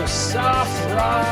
soft rock.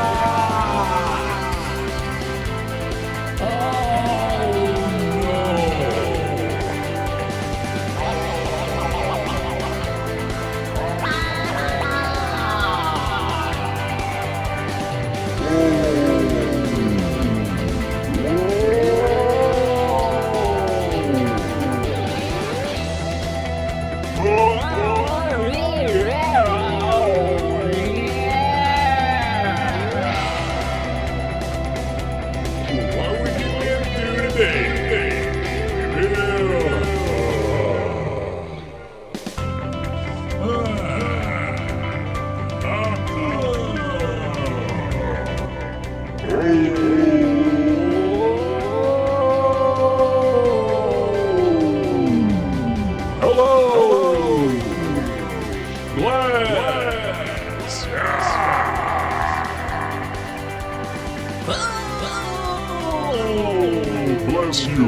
Bless you.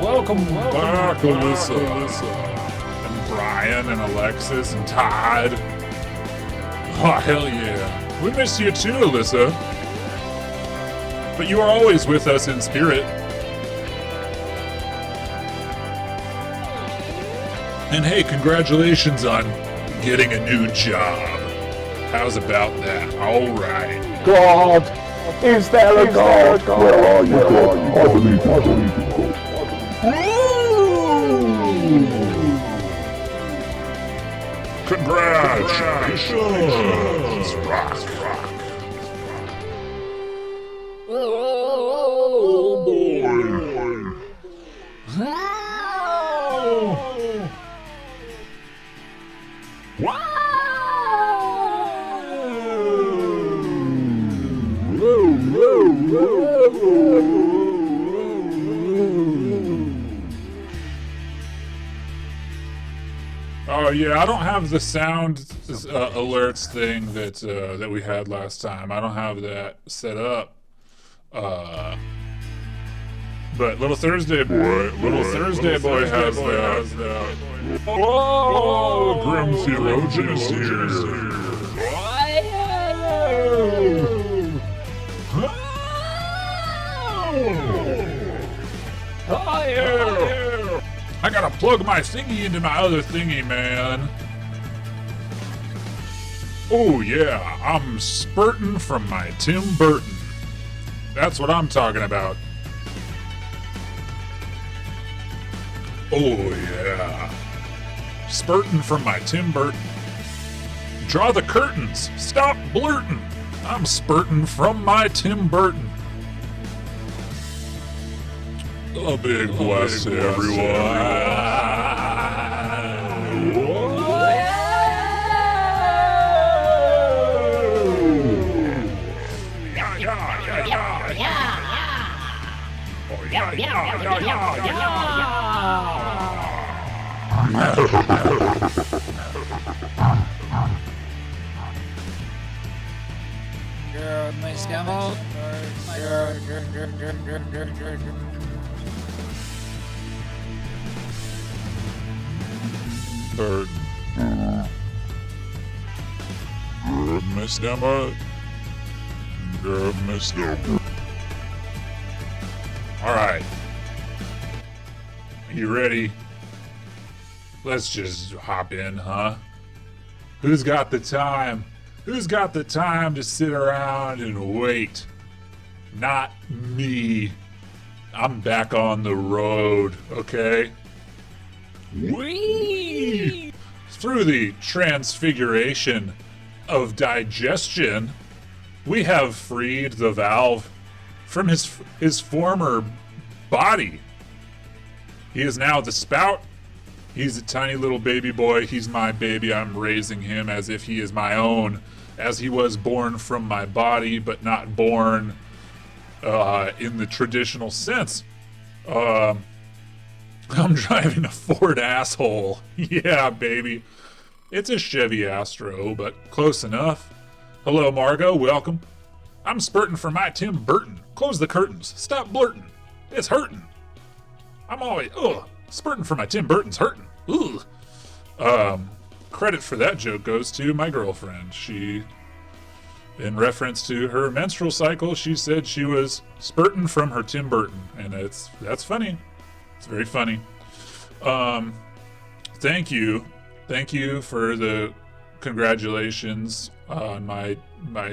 Welcome back, Alyssa. And Brian and Alexis and Todd. Oh, hell yeah. We miss you too, Alyssa. But you are always with us in spirit. And hey, congratulations on getting a new job. How's about that? All right. God, is there a God? Where are you, God? I believe you. Congratulations, rock. Oh boy. Wow. Oh yeah, I don't have the sound alerts thing that we had last time. I don't have that set up. But Little Thursday Boy has that. Oh, Grim Theologian is here. I gotta plug my thingy into my other thingy, man. Oh yeah, I'm spurting from my Tim Burton. That's what I'm talking about. Oh yeah. Spurting from my Tim Burton. Draw the curtains. Stop blurting. I'm spurting from my Tim Burton. A big bless to everyone. Burton. Miss Emma. Miss Emma. All right. You ready? Let's just hop in, huh? Who's got the time? Who's got the time to sit around and wait? Not me. I'm back on the road, okay? Whee! Through the transfiguration of digestion, we have freed the valve from his former body. He is now the spout. He's a tiny little baby boy. He's my baby. I'm raising him as if he is my own, as he was born from my body, but not born in the traditional sense. I'm driving a Ford asshole. Yeah, baby. It's a Chevy Astro, but close enough. Hello, Margot. Welcome. I'm spurting for my Tim Burton. Close the curtains. Stop blurting. It's hurting. I'm always, spurting for my Tim Burton's hurting. Ugh. Credit for that joke goes to my girlfriend. She, in reference to her menstrual cycle, she said she was spurting from her Tim Burton, and that's funny. It's very funny. Thank you for the congratulations on my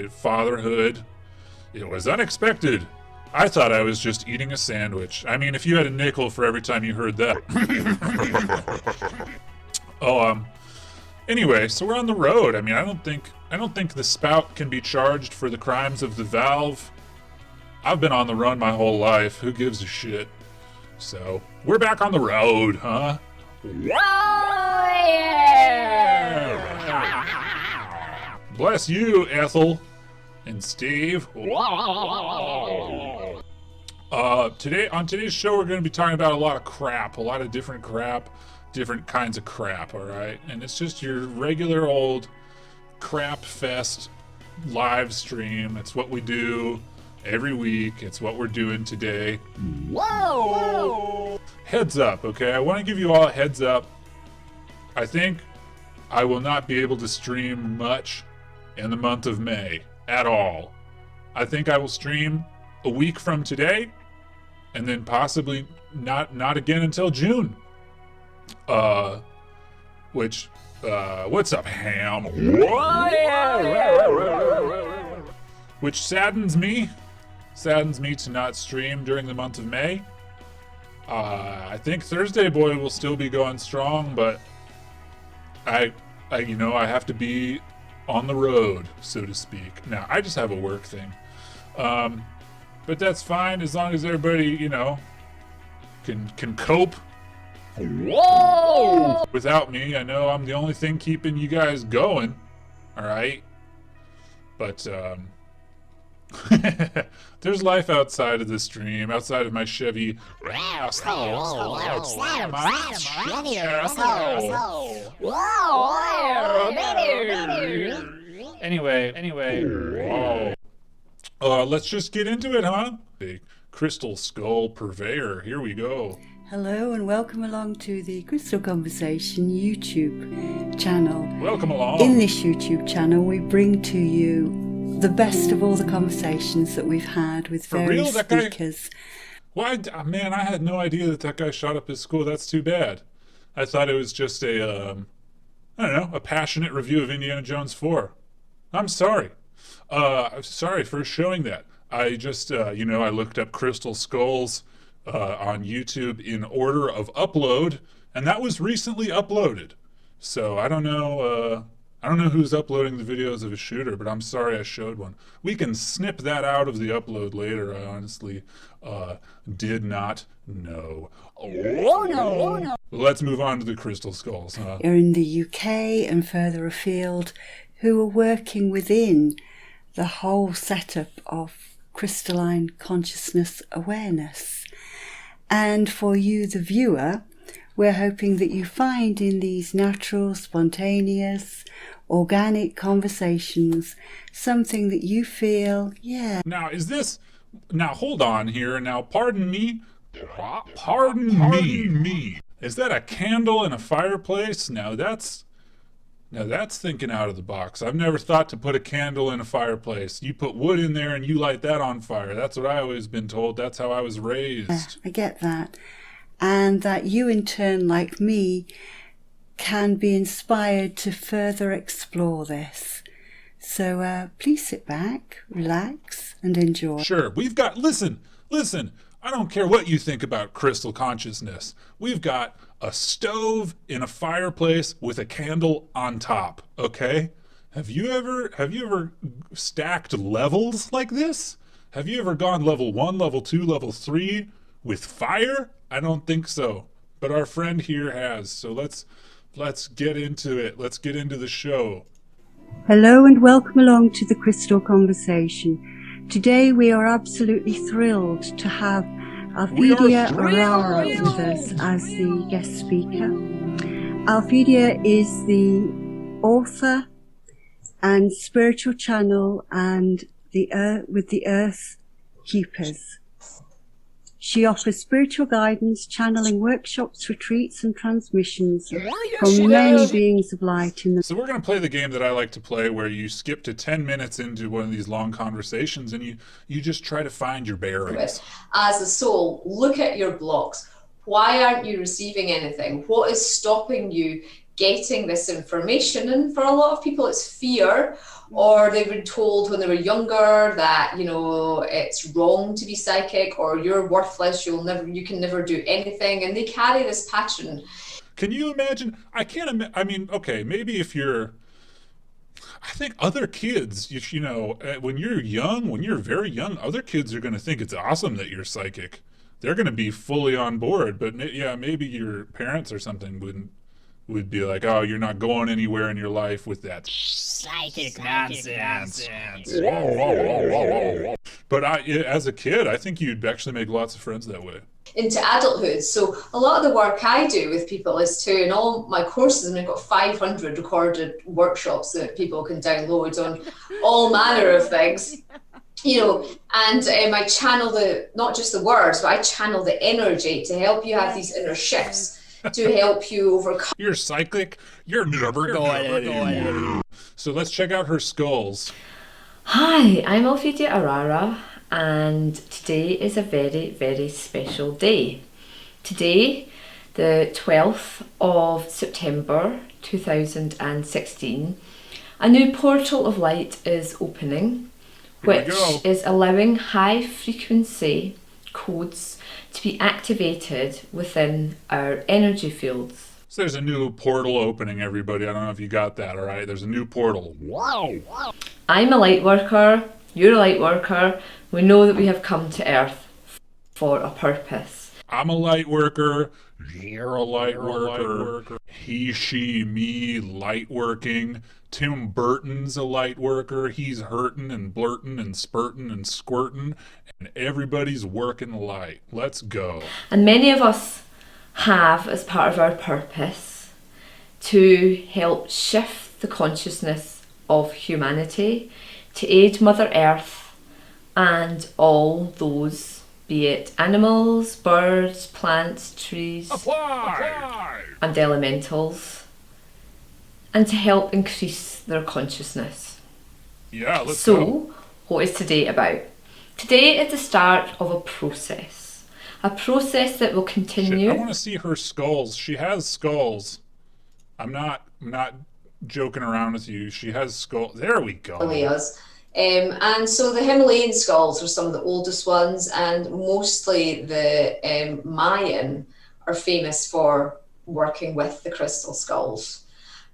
fatherhood. It was unexpected. I thought I was just eating a sandwich. I mean, if you had a nickel for every time you heard that. Anyway, so we're on the road. I mean, I don't think the spout can be charged for the crimes of the valve. I've been on the run my whole life. Who gives a shit? So, we're back on the road, huh? Bless you, Ethel and Steve. On today's show, we're going to be talking about a lot of crap, a lot of different kinds of crap, all right? And it's just your regular old crap fest live stream. It's what we do every week. It's what we're doing today. Whoa! Heads up, okay? I want to give you all a heads up. I think I will not be able to stream much in the month of May at all. I think I will stream a week from today, and then possibly not again until June. What's up, Ham? Which saddens me to not stream during the month of May. I think Thursday Boy will still be going strong, but I have to be on the road, so to speak. Now, I just have a work thing. But that's fine as long as everybody, can cope. Whoa! Without me. I know I'm the only thing keeping you guys going. All right? But there's life outside of the stream, outside of my Chevy. Anyway. Let's just get into it, huh? The Crystal Skull Purveyor. Here we go. Hello and welcome along to the Crystal Conversation YouTube channel. Welcome along. In this YouTube channel, we bring to you the best of all the conversations that we've had with various speakers. Why, man, I had no idea that guy shot up his school. That's too bad. I thought it was just a passionate review of Indiana Jones 4. I'm sorry. Sorry for showing that. I just, I looked up Crystal Skulls on YouTube in order of upload, and that was recently uploaded. So I don't know who's uploading the videos of a shooter, but I'm sorry I showed one. We can snip that out of the upload later. I honestly did not know. Oh no. Let's move on to the Crystal Skulls, huh? You're in the UK and further afield who are working within the whole setup of crystalline consciousness awareness. And for you, the viewer, we're hoping that you find in these natural, spontaneous, organic conversations something that you feel, yeah. Now, hold on here. Now, pardon me. Pardon me. Is that a candle in a fireplace? Now that's thinking out of the box. I've never thought to put a candle in a fireplace. You put wood in there and you light that on fire. That's what I always been told. That's how I was raised. I get that. And that you in turn, like me, can be inspired to further explore this. So please sit back, relax, and enjoy. Sure. Listen. I don't care what you think about crystal consciousness. We've got a stove in a fireplace with a candle on top, okay? Have you ever stacked levels like this? Have you ever gone level 1, level 2, level 3 with fire? I don't think so. But our friend here has. So let's get into it. Let's get into the show. Hello and welcome along to the Crystal Conversation. Today we are absolutely thrilled to have Alfidia Aurora with us as the guest speaker. Alfidia is the author and spiritual channel and with the Earth Keepers. She offers spiritual guidance, channeling workshops, retreats, and transmissions from many beings of light in the. So we're going to play the game that I like to play, where you skip to 10 minutes into one of these long conversations and you just try to find your bearings. As a soul, look at your blocks. Why aren't you receiving anything? What is stopping you getting this information? And for a lot of people, it's fear, or they've been told when they were younger that, you know, it's wrong to be psychic, or you're worthless, you can never do anything, and they carry this pattern. Can you imagine? I mean, okay, maybe if you're, I think other kids, you know, when you're very young, other kids are going to think it's awesome that you're psychic. They're going to be fully on board. But yeah, maybe your parents or something would be like, oh, you're not going anywhere in your life with that Psychic nonsense. But as a kid, I think you'd actually make lots of friends that way. Into adulthood. So a lot of the work I do with people is in all my courses, and I've got 500 recorded workshops that people can download on all manner of things, you know, and I channel not just the words, but I channel the energy to help you have these inner shifts, to help you overcome. You're psychic, you're never going anywhere. So let's check out her skulls. Hi, I'm Alfidia Arara, and today is a very, very special day. Today, the 12th of September 2016, a new portal of light is opening, which is allowing high frequency codes to be activated within our energy fields. So there's a new portal opening, everybody. I don't know if you got that, all right? There's a new portal. Wow. I'm a light worker, you're a light worker. We know that we have come to Earth for a purpose. I'm a light worker, you're a light worker. He, she, me, light working. Tim Burton's a light worker. He's hurting and blurting and spurting and squirting, and everybody's working light. Let's go. And many of us have, as part of our purpose, to help shift the consciousness of humanity, to aid Mother Earth and all those, be it animals, birds, plants, trees, and elementals, and to help increase their consciousness. Yeah, let's go. So, what is today about? Today is the start of a process that will continue. I want to see her skulls. She has skulls. I'm not joking around with you. She has skulls. There we go. Himalayas. And so the Himalayan skulls are some of the oldest ones, and mostly the Mayan are famous for working with the crystal skulls.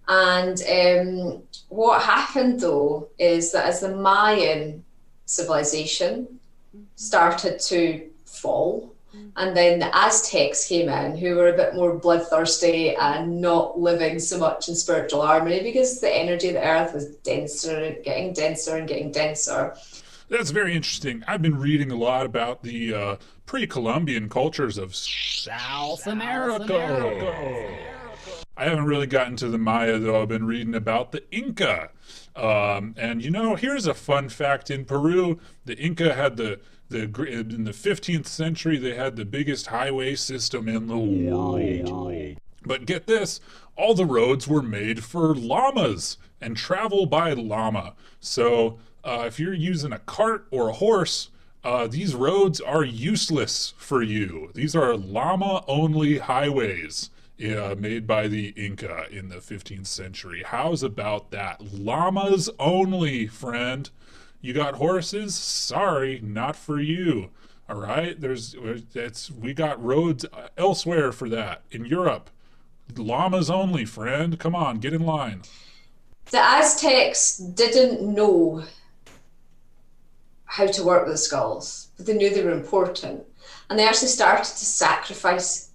And what happened though is that as the Mayan civilization started to fall, and then the Aztecs came in, who were a bit more bloodthirsty and not living so much in spiritual harmony, because the energy of the earth was denser, getting denser and getting denser. That's very interesting. I've been reading a lot about the pre-Columbian cultures of South America. I haven't really gotten to the Maya, though. I've been reading about the Inca. And, you know, here's a fun fact. In Peru, the Inca had in the 15th century, they had the biggest highway system in the world. But get this, all the roads were made for llamas and travel by llama. So if you're using a cart or a horse, these roads are useless for you. These are llama-only highways made by the Inca in the 15th century. How's about that? Llamas only, friend. You got horses? Sorry, not for you. All right? We got roads elsewhere for that. In Europe, llamas only, friend. Come on, get in line. The Aztecs didn't know how to work with the skulls, but they knew they were important. And they actually started to sacrifice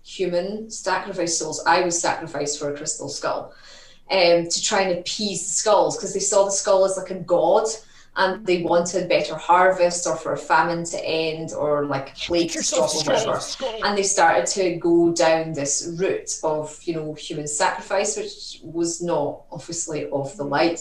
souls. I was sacrificed for a crystal skull to try and appease the skulls, because they saw the skull as like a god, and they wanted better harvest, or for a famine to end, or like a plague to stop, or whatever. And they started to go down this route of, you know, human sacrifice, which was not obviously of the light.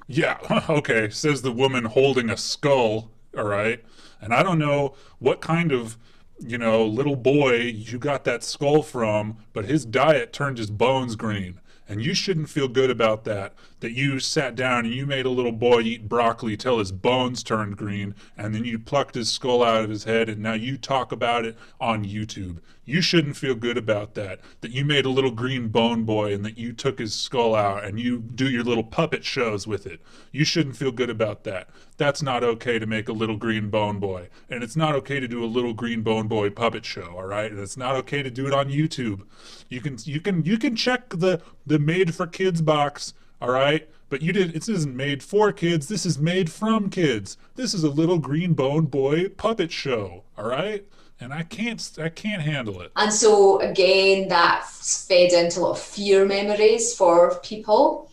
Yeah, okay, says the woman holding a skull, all right? And I don't know what kind of little boy you got that skull from, but his diet turned his bones green. And you shouldn't feel good about that you sat down and you made a little boy eat broccoli till his bones turned green, and then you plucked his skull out of his head, and now you talk about it on YouTube. You shouldn't feel good about that you made a little green bone boy and that you took his skull out and you do your little puppet shows with it. You shouldn't feel good about that. That's not okay to make a little green bone boy. And it's not okay to do a little green bone boy puppet show, all right? And it's not okay to do it on YouTube. You can check the made for kids box, all right? But this isn't made for kids. This is made from kids. This is a little green bone boy puppet show, all right? And I can't handle it. And so again, that fed into a lot of fear memories for people.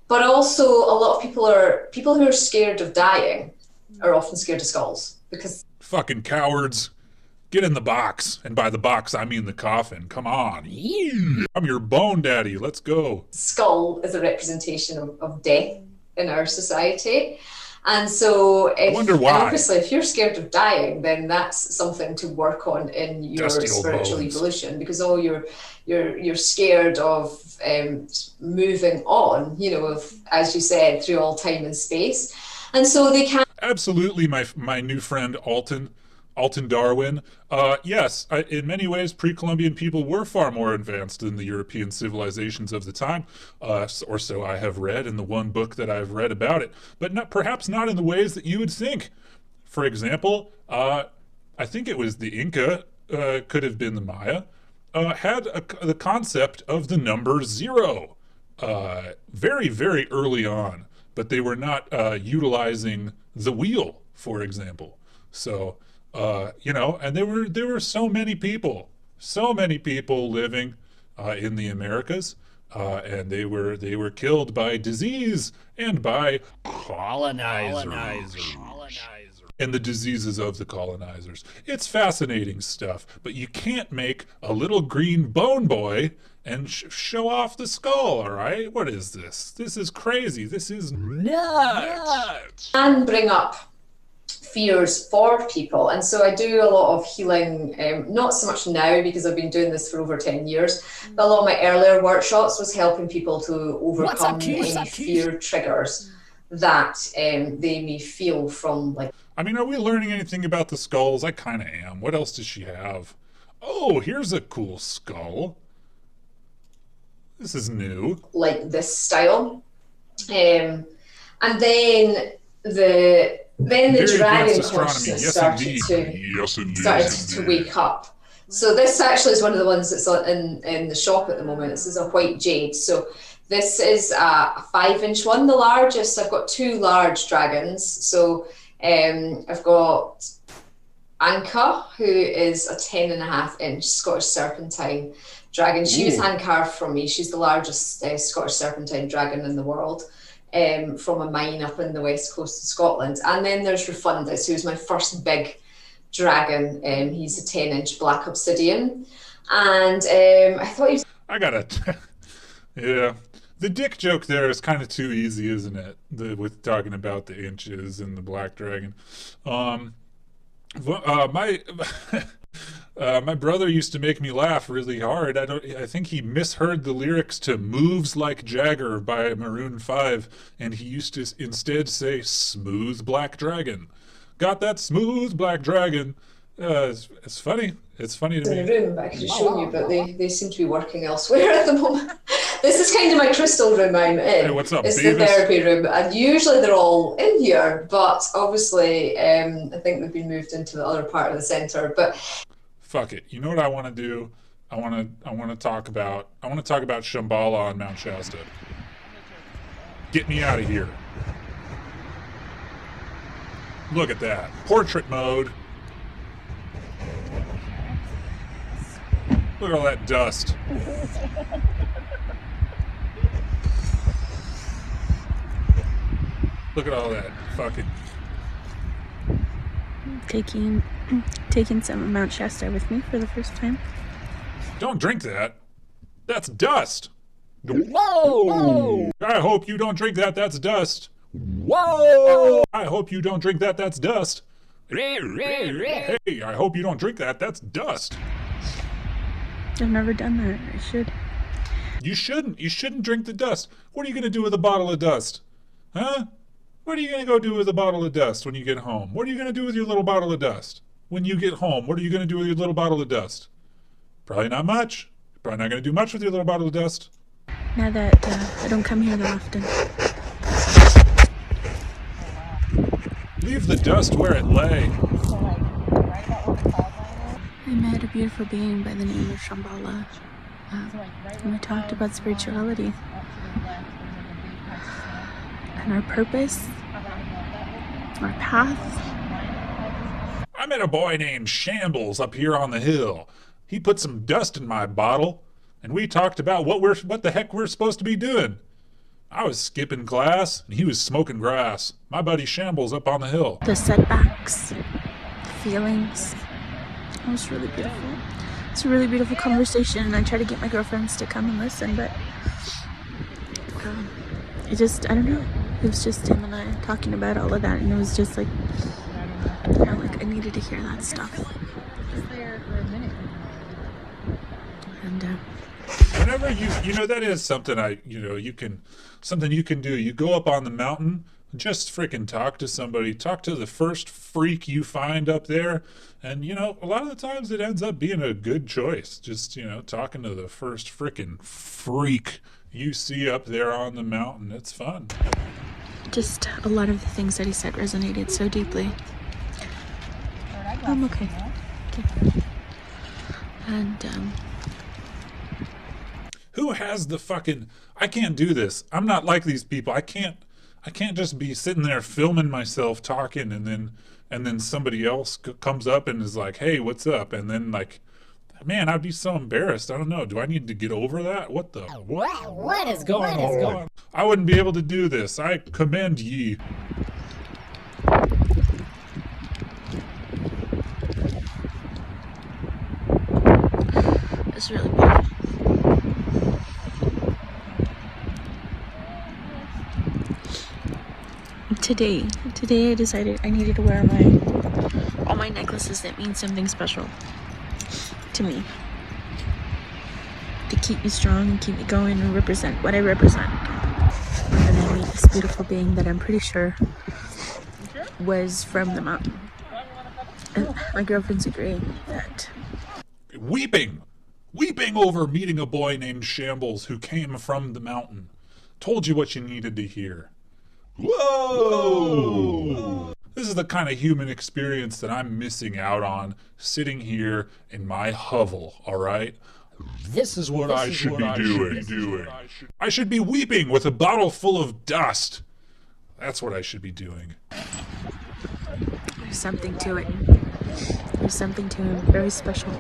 But also a lot of people who are scared of dying are often scared of skulls, because fucking cowards. Get in the box. And by the box, I mean the coffin. Come on. I'm your bone daddy. Let's go. Skull is a representation of death in our society. And so I wonder why. And obviously if you're scared of dying, then that's something to work on in your spiritual evolution, because all you're scared of moving on, as you said, through all time and space. And so they can absolutely. My new friend Alton Darwin. Yes, in many ways, pre-Columbian people were far more advanced than the European civilizations of the time, or so I have read in the one book that I've read about it, but perhaps not in the ways that you would think. For example, I think it was the Inca, could have been the Maya, had the concept of the number 0 very, very early on, but they were not utilizing the wheel, for example. So, and there were so many people living in the Americas, and they were killed by disease and by colonizers. And the diseases of the colonizers. It's fascinating stuff, but you can't make a little green bone boy and show off the skull, all right? What is this? This is crazy. This is nuts. And bring up fears for people. And so I do a lot of healing, not so much now because I've been doing this for over 10 years, but a lot of my earlier workshops was helping people to overcome any fear triggers that they may feel from, like... I mean, are we learning anything about the skulls? I kind of am. What else does she have? Oh, here's a cool skull. This is new. Like this style. And then the dragon consciousness started to wake up. So this actually is one of the ones that's in the shop at the moment. This is a white jade. So this is a 5-inch one, the largest. I've got 2 large dragons. So I've got Anka, who is a 10.5-inch Scottish serpentine dragon. She was hand carved from me. She's the largest Scottish serpentine dragon in the world, from a mine up in the west coast of Scotland. And then there's Refundus, who's my first big dragon. He's a 10-inch black obsidian. And I thought he was... yeah. The dick joke there is kind of too easy, isn't it? With talking about the inches and the black dragon. My brother used to make me laugh really hard. I think he misheard the lyrics to "Moves Like Jagger" by Maroon 5, and he used to instead say "Smooth Black Dragon." Got that smooth black dragon. It's funny. It's funny to me. In a room, I could have shown you, but they seem to be working elsewhere at the moment. This is kind of my crystal room I'm in. Hey, what's up, it's Beavis? The therapy room, and usually they're all in here, but obviously I think they've been moved into the other part of the centre. But fuck it. You know what I want to do? I want to talk about Shambhala on Mount Shasta. Get me out of here. Look at that. Portrait mode. Look at all that dust. Look at all that fucking... Taking some of Mount Shasta with me for the first time. Don't drink that. That's dust. Whoa! I hope you don't drink that. That's dust. Whoa! I hope you don't drink that. That's dust. Hey, I hope you don't drink that. That's dust. I've never done that. I should. You shouldn't. You shouldn't drink the dust. What are you going to do with a bottle of dust? Huh? What are you going to go do with a bottle of dust when you get home? What are you going to do with your little bottle of dust? When you get home, what are you going to do with your little bottle of dust? Probably not much. Probably not going to do much with your little bottle of dust. Now that I don't come here that often. Leave the dust where it lay. I met a beautiful being by the name of Shambhala. And we talked about spirituality and our purpose, our path. I met a boy named Shambles up here on the hill. He put some dust in my bottle, and we talked about what the heck we're supposed to be doing. I was skipping class, and he was smoking grass. My buddy Shambles up on the hill. The setbacks, the feelings. It was really beautiful. It's a really beautiful conversation, and I try to get my girlfriends to come and listen, but I don't know. It was just him and I talking about all of that, and it was just like, I needed to hear that stuff. And Whenever that is something something you can do. You go up on the mountain, just freaking talk to somebody, talk to the first freak you find up there. And, a lot of the times it ends up being a good choice. Just, talking to the first freaking freak you see up there on the mountain. It's fun. just a lot of the things that he said resonated so deeply. I'm okay. And, Who has the fucking... I can't do this. I'm not like these people. I can't just be sitting there filming myself talking and then somebody else comes up and is like, hey, what's up? And then like, man, I'd be so embarrassed. I don't know. Do I need to get over that? What the... What is going on? I wouldn't be able to do this. I commend ye. it's really beautiful. Today I decided I needed to wear all my necklaces that mean something special to me, to keep me strong and keep me going and represent what I represent. And I meet this beautiful being that I'm pretty sure was from the mountain. And my girlfriend's agreeing that Weeping over meeting a boy named Shambles who came from the mountain. Told you what you needed to hear. Whoa! This is the kind of human experience that I'm missing out on sitting here in my hovel, alright? This is what I should be doing. I should be weeping with a bottle full of dust. That's what I should be doing. there's something to it. There's something to him very special.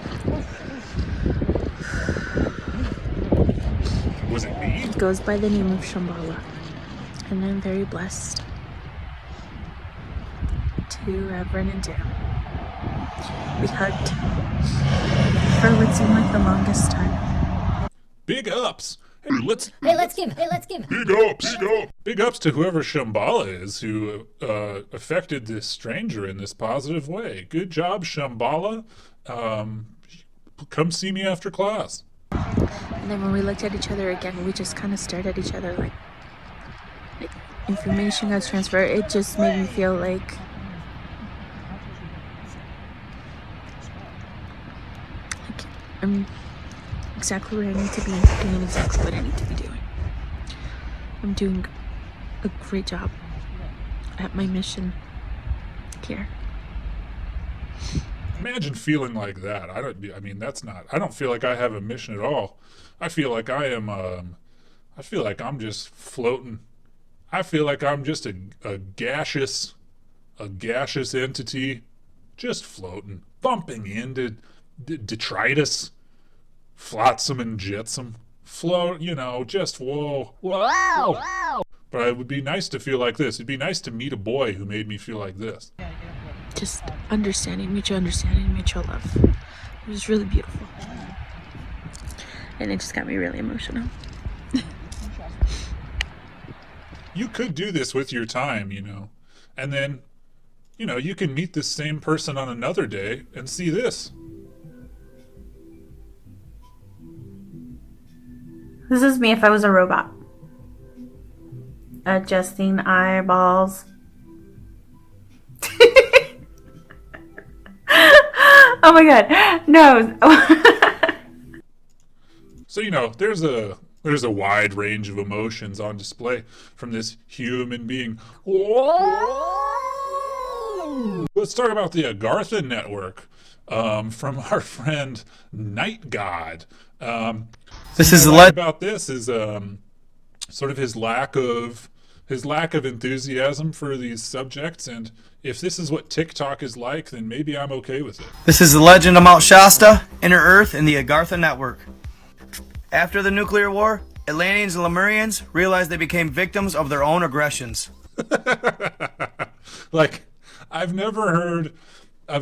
Was it me? It goes by the name of Shambhala. And I'm very blessed to have run into him. We hugged for what seemed like the longest time. Big ups. Hey, let's give. Big ups. Big ups to whoever Shambhala is who affected this stranger in this positive way. Good job, Shambhala. Come see me after class. And then when we looked at each other again, we just kind of stared at each other like information got transferred. It just made me feel like I'm exactly where I need to be, doing exactly what I need to be doing. I'm doing a great job at my mission here. Imagine feeling like that. I don't feel like I have a mission at all. I feel like I'm just floating. I feel like I'm just a gaseous entity, just floating, bumping into detritus, flotsam and jetsam, float, just whoa. Wow! But it would be nice to feel like this. It'd be nice to meet a boy who made me feel like this. Just understanding, mutual love. It was really beautiful. And it just got me really emotional. You could do this with your time, and then you can meet this same person on another day and see this. This is me if I was a robot. Adjusting eyeballs. Oh my god. No. So, there's a wide range of emotions on display from this human being. Let's talk about the Agartha network from our friend Night God. This is about this is sort of his lack of enthusiasm for these subjects, and if this is what TikTok is like, then maybe I'm okay with it. This is the legend of Mount Shasta, Inner Earth, and the Agartha network. After the nuclear war, Atlanteans and Lemurians realized they became victims of their own aggressions. Like, I've never heard a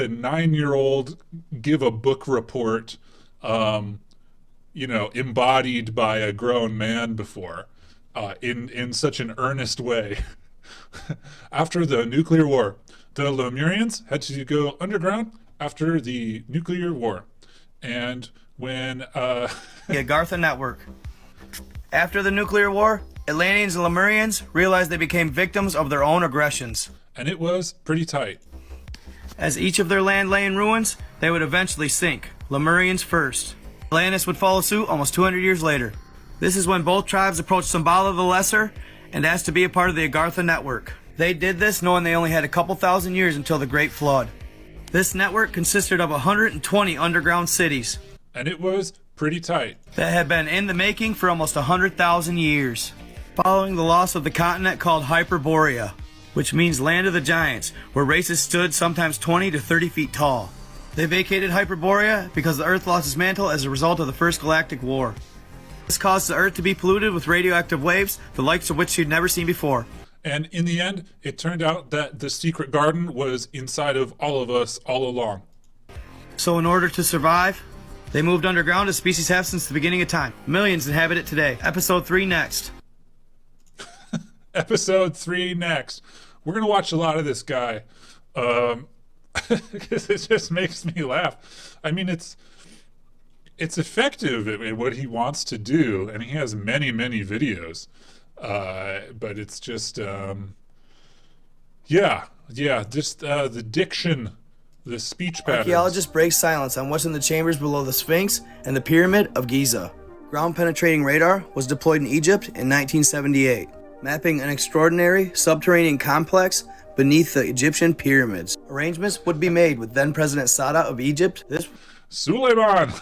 9-year-old give a book report, embodied by a grown man before, in such an earnest way. After the nuclear war, the Lemurians had to go underground after the nuclear war. And when the Agartha network. After the nuclear war, Atlanteans and Lemurians realized they became victims of their own aggressions. And it was pretty tight. As each of their land lay in ruins, they would eventually sink, Lemurians first. Atlantis would follow suit almost 200 years later. This is when both tribes approached Shambhala the Lesser and asked to be a part of the Agartha network. They did this knowing they only had a couple thousand years until the Great Flood. This network consisted of 120 underground cities. And it was pretty tight. That had been in the making for almost 100,000 years. Following the loss of the continent called Hyperborea, which means land of the giants, where races stood sometimes 20 to 30 feet tall. They vacated Hyperborea because the Earth lost its mantle as a result of the First Galactic War. This caused the Earth to be polluted with radioactive waves, the likes of which she'd never seen before. And in the end, it turned out that the secret garden was inside of all of us all along. So in order to survive, they moved underground as species have since the beginning of time. Millions inhabit it today. Episode 3 next. Episode 3 next. We're going to watch a lot of this guy. Because it just makes me laugh. I mean, it's effective at what he wants to do, and he has many, many videos. But it's just, the diction, the speech patterns. Archaeologists break silence on what's in the chambers below the Sphinx and the Pyramid of Giza. Ground-penetrating radar was deployed in Egypt in 1978, mapping an extraordinary subterranean complex beneath the Egyptian pyramids. Arrangements would be made with then-President Sadat of Egypt. Suleiman!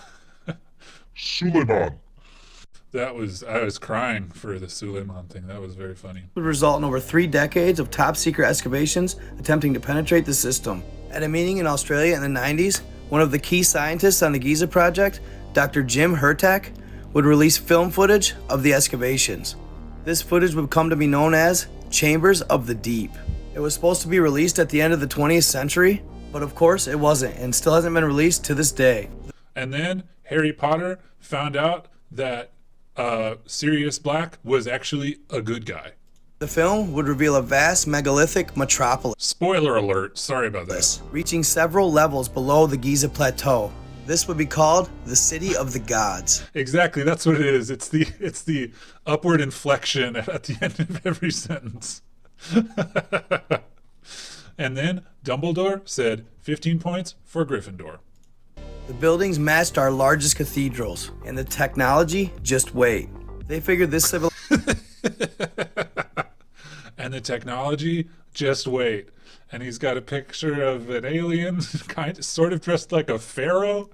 I was crying for the Suleiman thing. That was very funny. Would result in over 3 decades of top-secret excavations attempting to penetrate the system. At a meeting in Australia in the 90s, one of the key scientists on the Giza project, Dr. Jim Hurtak, would release film footage of the excavations. This footage would come to be known as Chambers of the Deep. It was supposed to be released at the end of the 20th century, but of course it wasn't, and still hasn't been released to this day. And then Harry Potter found out that Sirius Black was actually a good guy. The film would reveal a vast megalithic metropolis. Spoiler alert, sorry about that. Reaching several levels below the Giza Plateau. This would be called the City of the Gods. Exactly, that's what it is. It's the upward inflection at the end of every sentence. And then Dumbledore said 15 points for Gryffindor. The buildings matched our largest cathedrals, and the technology, just wait. They figured this civilization... And the technology, just wait. And he's got a picture of an alien, sort of dressed like a pharaoh.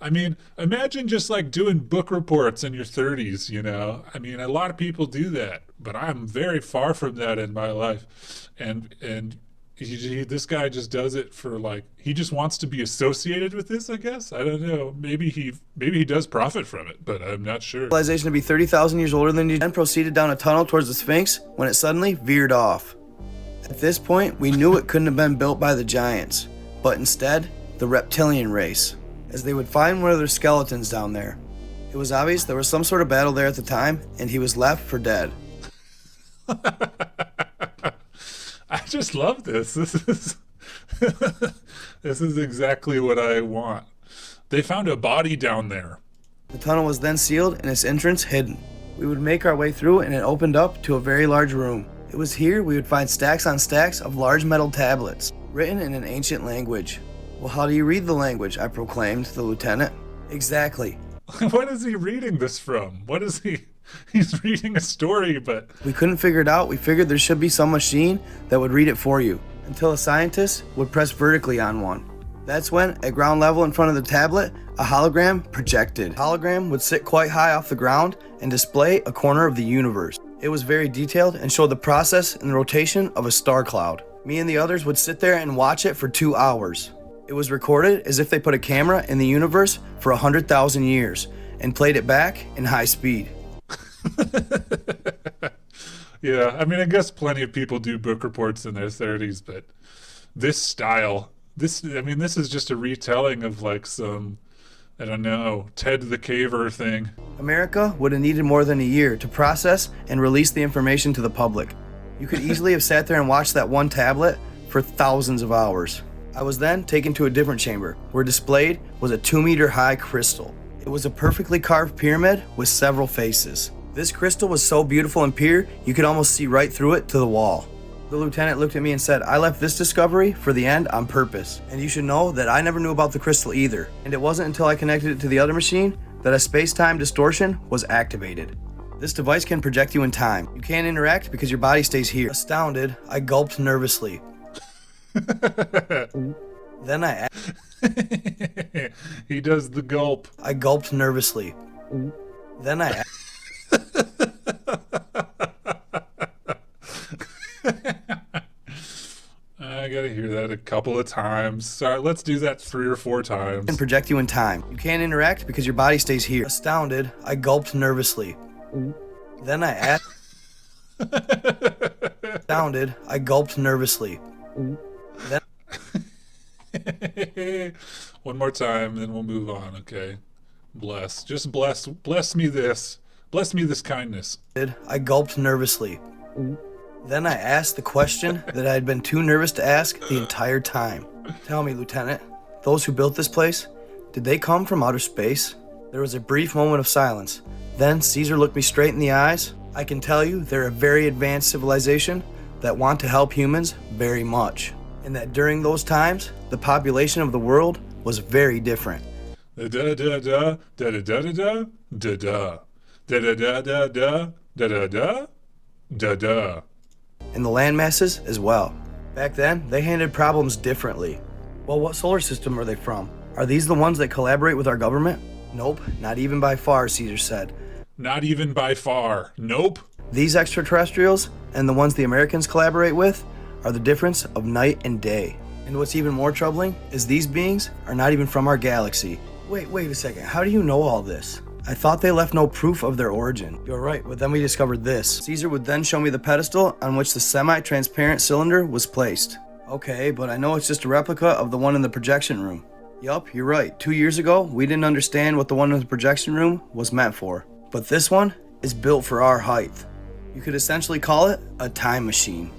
I mean, imagine just like doing book reports in your 30s, you know? I mean, a lot of people do that, but I'm very far from that in my life. And this guy just does it for like, he just wants to be associated with this, I guess. I don't know. Maybe he does profit from it, but I'm not sure. Civilization to be 30,000 years older than you, then proceeded down a tunnel towards the Sphinx when it suddenly veered off. At this point, we knew it couldn't have been built by the giants, but instead, the reptilian race, as they would find one of their skeletons down there. It was obvious there was some sort of battle there at the time, and he was left for dead. I just love this. This is this is exactly what I want. They found a body down there. The tunnel was then sealed and its entrance hidden. We would make our way through and it opened up to a very large room. It was here we would find stacks on stacks of large metal tablets, written in an ancient language. Well, how do you read the language? I proclaimed to the lieutenant. Exactly. What is he reading this from? What is he? He's reading a story, but... We couldn't figure it out. We figured there should be some machine that would read it for you, until a scientist would press vertically on one. That's when, at ground level in front of the tablet, a hologram projected. The hologram would sit quite high off the ground and display a corner of the universe. It was very detailed and showed the process and the rotation of a star cloud. Me and the others would sit there and watch it for 2 hours. It was recorded as if they put a camera in the universe for 100,000 years and played it back in high speed. Yeah, I mean, I guess plenty of people do book reports in their 30s, but this style, this is just a retelling of like some, I don't know, Ted the Caver thing. America would have needed more than a year to process and release the information to the public. You could easily have sat there and watched that one tablet for thousands of hours. I was then taken to a different chamber, where displayed was a 2-meter high crystal. It was a perfectly carved pyramid with several faces. This crystal was so beautiful and pure, you could almost see right through it to the wall. The lieutenant looked at me and said, I left this discovery for the end on purpose. And you should know that I never knew about the crystal either. And it wasn't until I connected it to the other machine that a space-time distortion was activated. This device can project you in time. You can't interact because your body stays here. Astounded, I gulped nervously. Then I He does the gulp. I gulped nervously. Then I I gotta hear that a couple of times. Sorry, let's do that 3 or 4 times. can project you in time. You can't interact because your body stays here. Astounded, I gulped nervously. Then I Astounded, I gulped nervously. Then One more time, then we'll move on, okay? Bless. Just bless me this. Bless me this kindness. I gulped nervously. Then I asked the question that I had been too nervous to ask the entire time. Tell me, Lieutenant, those who built this place, did they come from outer space? There was a brief moment of silence. Then Caesar looked me straight in the eyes. I can tell you they're a very advanced civilization that want to help humans very much. And that during those times, the population of the world was very different. Da da da da da da da da da da da da da da da da da da da. And the land masses as well. Back then, they handled problems differently. Well, what solar system are they from? Are these the ones that collaborate with our government? Nope, not even by far, Caesar said. Not even by far. Nope. These extraterrestrials and the ones the Americans collaborate with are the difference of night and day. And what's even more troubling is these beings are not even from our galaxy. Wait a second, how do you know all this? I thought they left no proof of their origin. You're right, but then we discovered this. Caesar would then show me the pedestal on which the semi-transparent cylinder was placed. Okay, but I know it's just a replica of the one in the projection room. Yup, you're right. 2 years ago, we didn't understand what the one in the projection room was meant for. But this one is built for our height. You could essentially call it a time machine.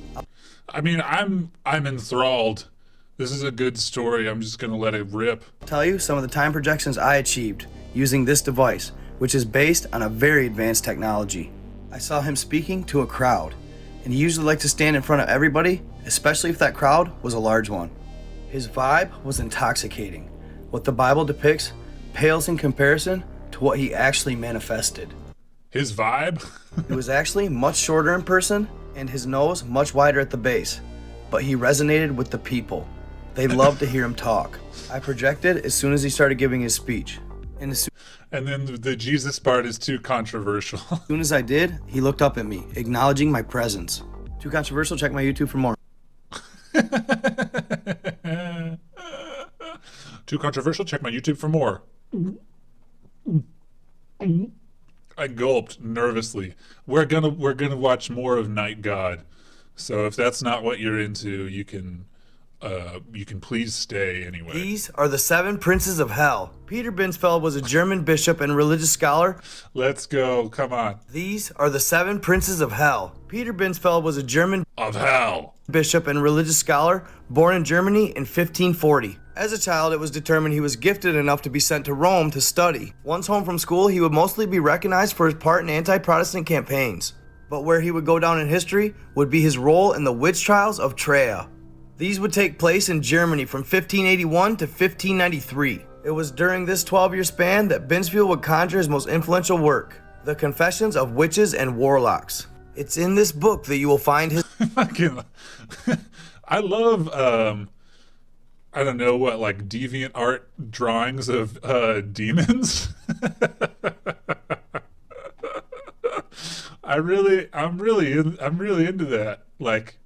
I mean, I'm enthralled. This is a good story. I'm just gonna let it rip. I'll tell you some of the time projections I achieved using this device, which is based on a very advanced technology. I saw him speaking to a crowd, and he usually liked to stand in front of everybody, especially if that crowd was a large one. His vibe was intoxicating. What the Bible depicts pales in comparison to what he actually manifested. His vibe? He was actually much shorter in person, and his nose much wider at the base, but he resonated with the people. They loved to hear him talk. I projected as soon as he started giving his speech. And then the Jesus part is too controversial. As soon as I did, he looked up at me, acknowledging my presence. Too controversial? Check my YouTube for more. Too controversial? Check my YouTube for more. I gulped nervously. We're gonna watch more of Night God. So if that's not what you're into, you can you can please stay anyway. These are the 7 princes of hell. Peter Binsfeld was a German bishop and religious scholar. Let's go. Come on. These are the 7 princes of hell. Peter Binsfeld was a German Of hell. bishop and religious scholar born in Germany in 1540. As a child, it was determined he was gifted enough to be sent to Rome to study. Once home from school, he would mostly be recognized for his part in anti-Protestant campaigns. But where he would go down in history would be his role in the witch trials of Trier. These would take place in Germany from 1581 to 1593. It was during this 12-year span that Binsfeld would conjure his most influential work, The Confessions of Witches and Warlocks. It's in this book that you will find his... I love, I don't know what, like deviant art drawings of demons. I'm really into that. Like,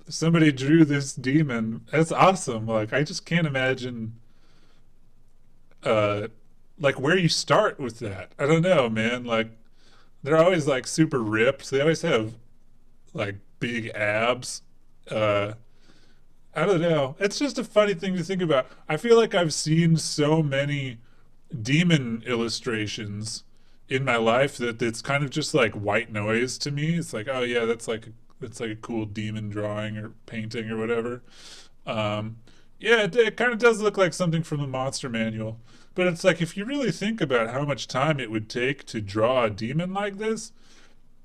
somebody drew this demon. That's awesome. Like, I just can't imagine like where you start with that. I don't know, man. Like, they're always like super ripped. They always have like big abs. I don't know. It's just a funny thing to think about. I feel like I've seen so many demon illustrations in my life that it's kind of just like white noise to me. It's like, oh yeah, that's like a cool demon drawing or painting or whatever. Yeah, it kind of does look like something from the Monster Manual. But it's like, if you really think about how much time it would take to draw a demon like this,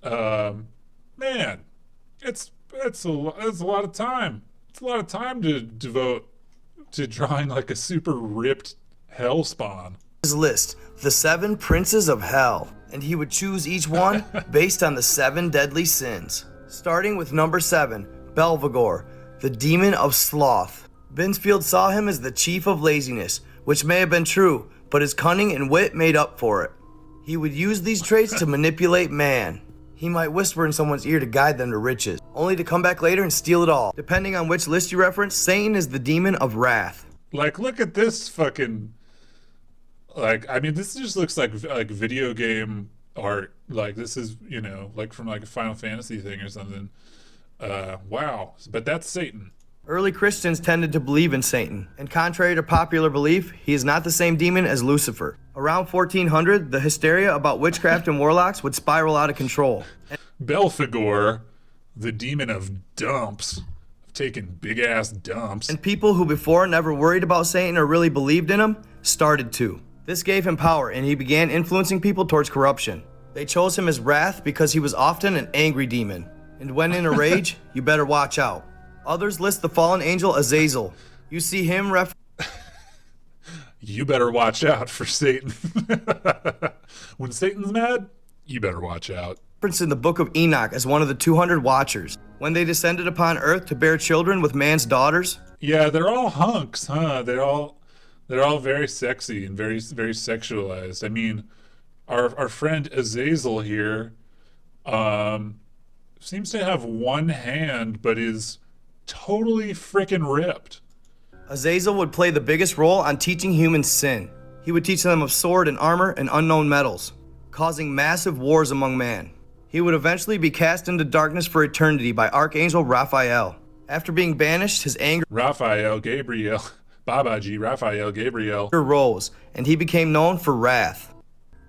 man, it's a lot of time. It's a lot of time to devote to drawing like a super ripped hell spawn. His list, the 7 princes of hell, and he would choose each one based on the 7 deadly sins. Starting with number 7, Belphegor, the demon of sloth. Binsfeld saw him as the chief of laziness, which may have been true, but his cunning and wit made up for it. He would use these traits to manipulate man. He might whisper in someone's ear to guide them to riches, only to come back later and steal it all. Depending on which list you reference, Satan is the demon of wrath. Like, look at this fucking... Like, I mean, this just looks like video game art. Like, this is, you know, like from like a Final Fantasy thing or something. Wow. But that's Satan. Early Christians tended to believe in Satan, and contrary to popular belief, he is not the same demon as Lucifer. Around 1400, the hysteria about witchcraft and warlocks would spiral out of control. Belphegor, the demon of dumps, taking big-ass dumps. And people who before never worried about Satan or really believed in him, started to. This gave him power, and he began influencing people towards corruption. They chose him as Wrath because he was often an angry demon. And when in a rage, you better watch out. Others list the fallen angel Azazel. You see him You better watch out for Satan. When Satan's mad, you better watch out. Referenced in the book of Enoch as one of the 200 watchers. When they descended upon earth to bear children with man's daughters. Yeah, they're all hunks, huh? They're all very sexy and very, very sexualized. I mean, our friend Azazel here seems to have one hand, but is totally freaking ripped. Azazel would play the biggest role on teaching humans sin. He would teach them of sword and armor and unknown metals, causing massive wars among man. He would eventually be cast into darkness for eternity by Archangel Raphael. After being banished, his anger Babaji, Raphael, Gabriel rose, and he became known for wrath.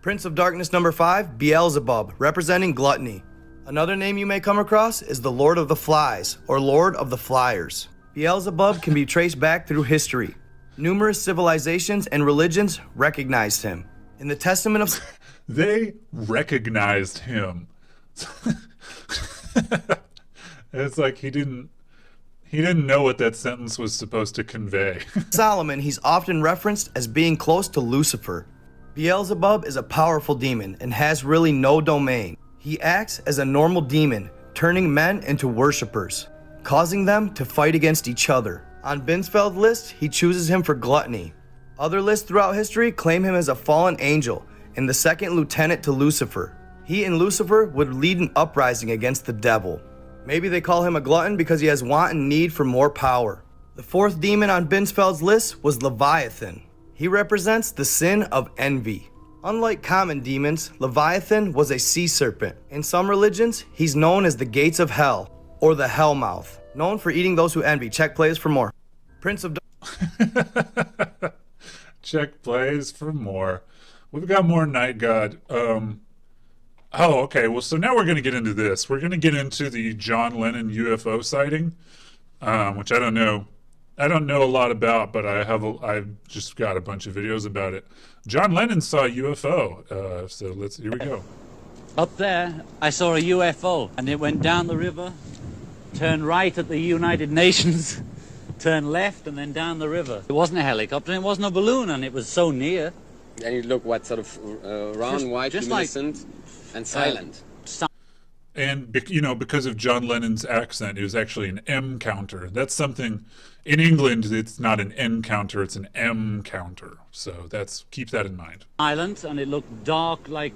Prince of Darkness number 5, Beelzebub, representing gluttony. Another name you may come across is the Lord of the Flies, or Lord of the Flyers. Beelzebub can be traced back through history. Numerous civilizations and religions recognized him. In the Testament of... They recognized him. It's like he didn't know what that sentence was supposed to convey. Solomon, he's often referenced as being close to Lucifer. Beelzebub is a powerful demon and has really no domain. He acts as a normal demon, turning men into worshippers, causing them to fight against each other. On Binsfeld's list, he chooses him for gluttony. Other lists throughout history claim him as a fallen angel and the second lieutenant to Lucifer. He and Lucifer would lead an uprising against the devil. Maybe they call him a glutton because he has want and need for more power. The fourth demon on Binsfeld's list was Leviathan. He represents the sin of envy. Unlike common demons, Leviathan was a sea serpent. In some religions, he's known as the gates of hell, or the hell mouth. Known for eating those who envy. Check plays for more. Prince of Check plays for more. We've got more Night God. Okay. Well, so now we're going to get into this. We're going to get into the John Lennon UFO sighting, which I don't know. I don't know a lot about, but I've just got a bunch of videos about it. John Lennon saw a UFO. So here we go. Up there, I saw a UFO, and it went down the river, turned right at the United Nations, turned left, and then down the river. It wasn't a helicopter, and it wasn't a balloon, and it was so near. And it looked what, sort of round, white, luminescent, and silent. And, because of John Lennon's accent, it was actually an M counter. That's something, in England, it's not an N counter, it's an M counter. So keep that in mind. Silent, and it looked dark, like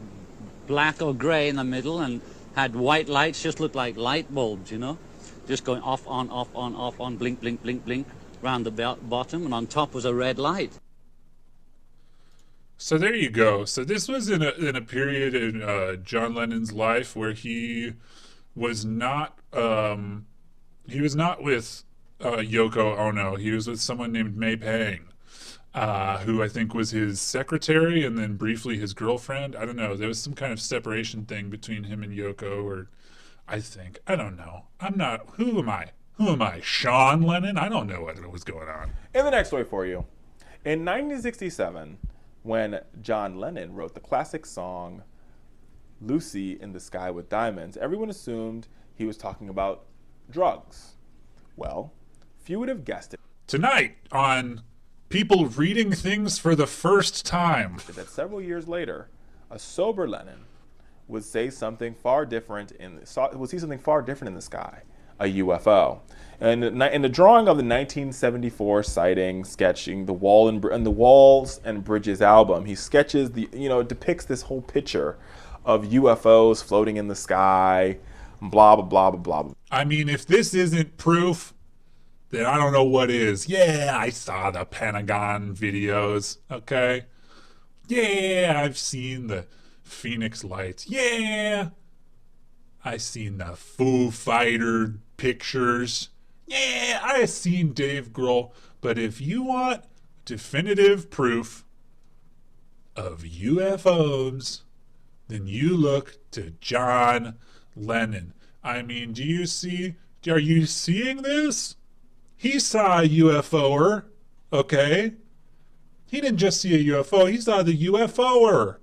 black or grey in the middle, and had white lights, just looked like light bulbs, just going off, on, blink, blink, blink, blink, round the bottom, and on top was a red light. So there you go. So this was in a period in John Lennon's life where he was not with Yoko Ono. He was with someone named May Pang, who I think was his secretary and then briefly his girlfriend. I don't know. There was some kind of separation thing between him and Yoko, or I don't know. Who am I? Who am I? Sean Lennon? I don't know what was going on. In the next story for you, in 1967, when John Lennon wrote the classic song Lucy in the Sky with Diamonds, everyone assumed he was talking about drugs. Well, few would have guessed it. Tonight on People Reading Things for the First Time. That several years later, a sober Lennon would say something far different would see something far different in the sky, a UFO. And in the drawing of the 1974 sighting, sketching the Walls and Bridges album, he sketches depicts this whole picture of UFOs floating in the sky, blah, blah, blah, blah, blah. I mean, if this isn't proof, then I don't know what is. Yeah, I saw the Pentagon videos, okay? Yeah, I've seen the Phoenix Lights. Yeah, I seen the Foo Fighter pictures. Yeah, I seen Dave Grohl. But if you want definitive proof of UFOs, then you look to John Lennon. I mean, are you seeing this? He saw a UFOer, okay? He didn't just see a UFO, he saw the UFOer,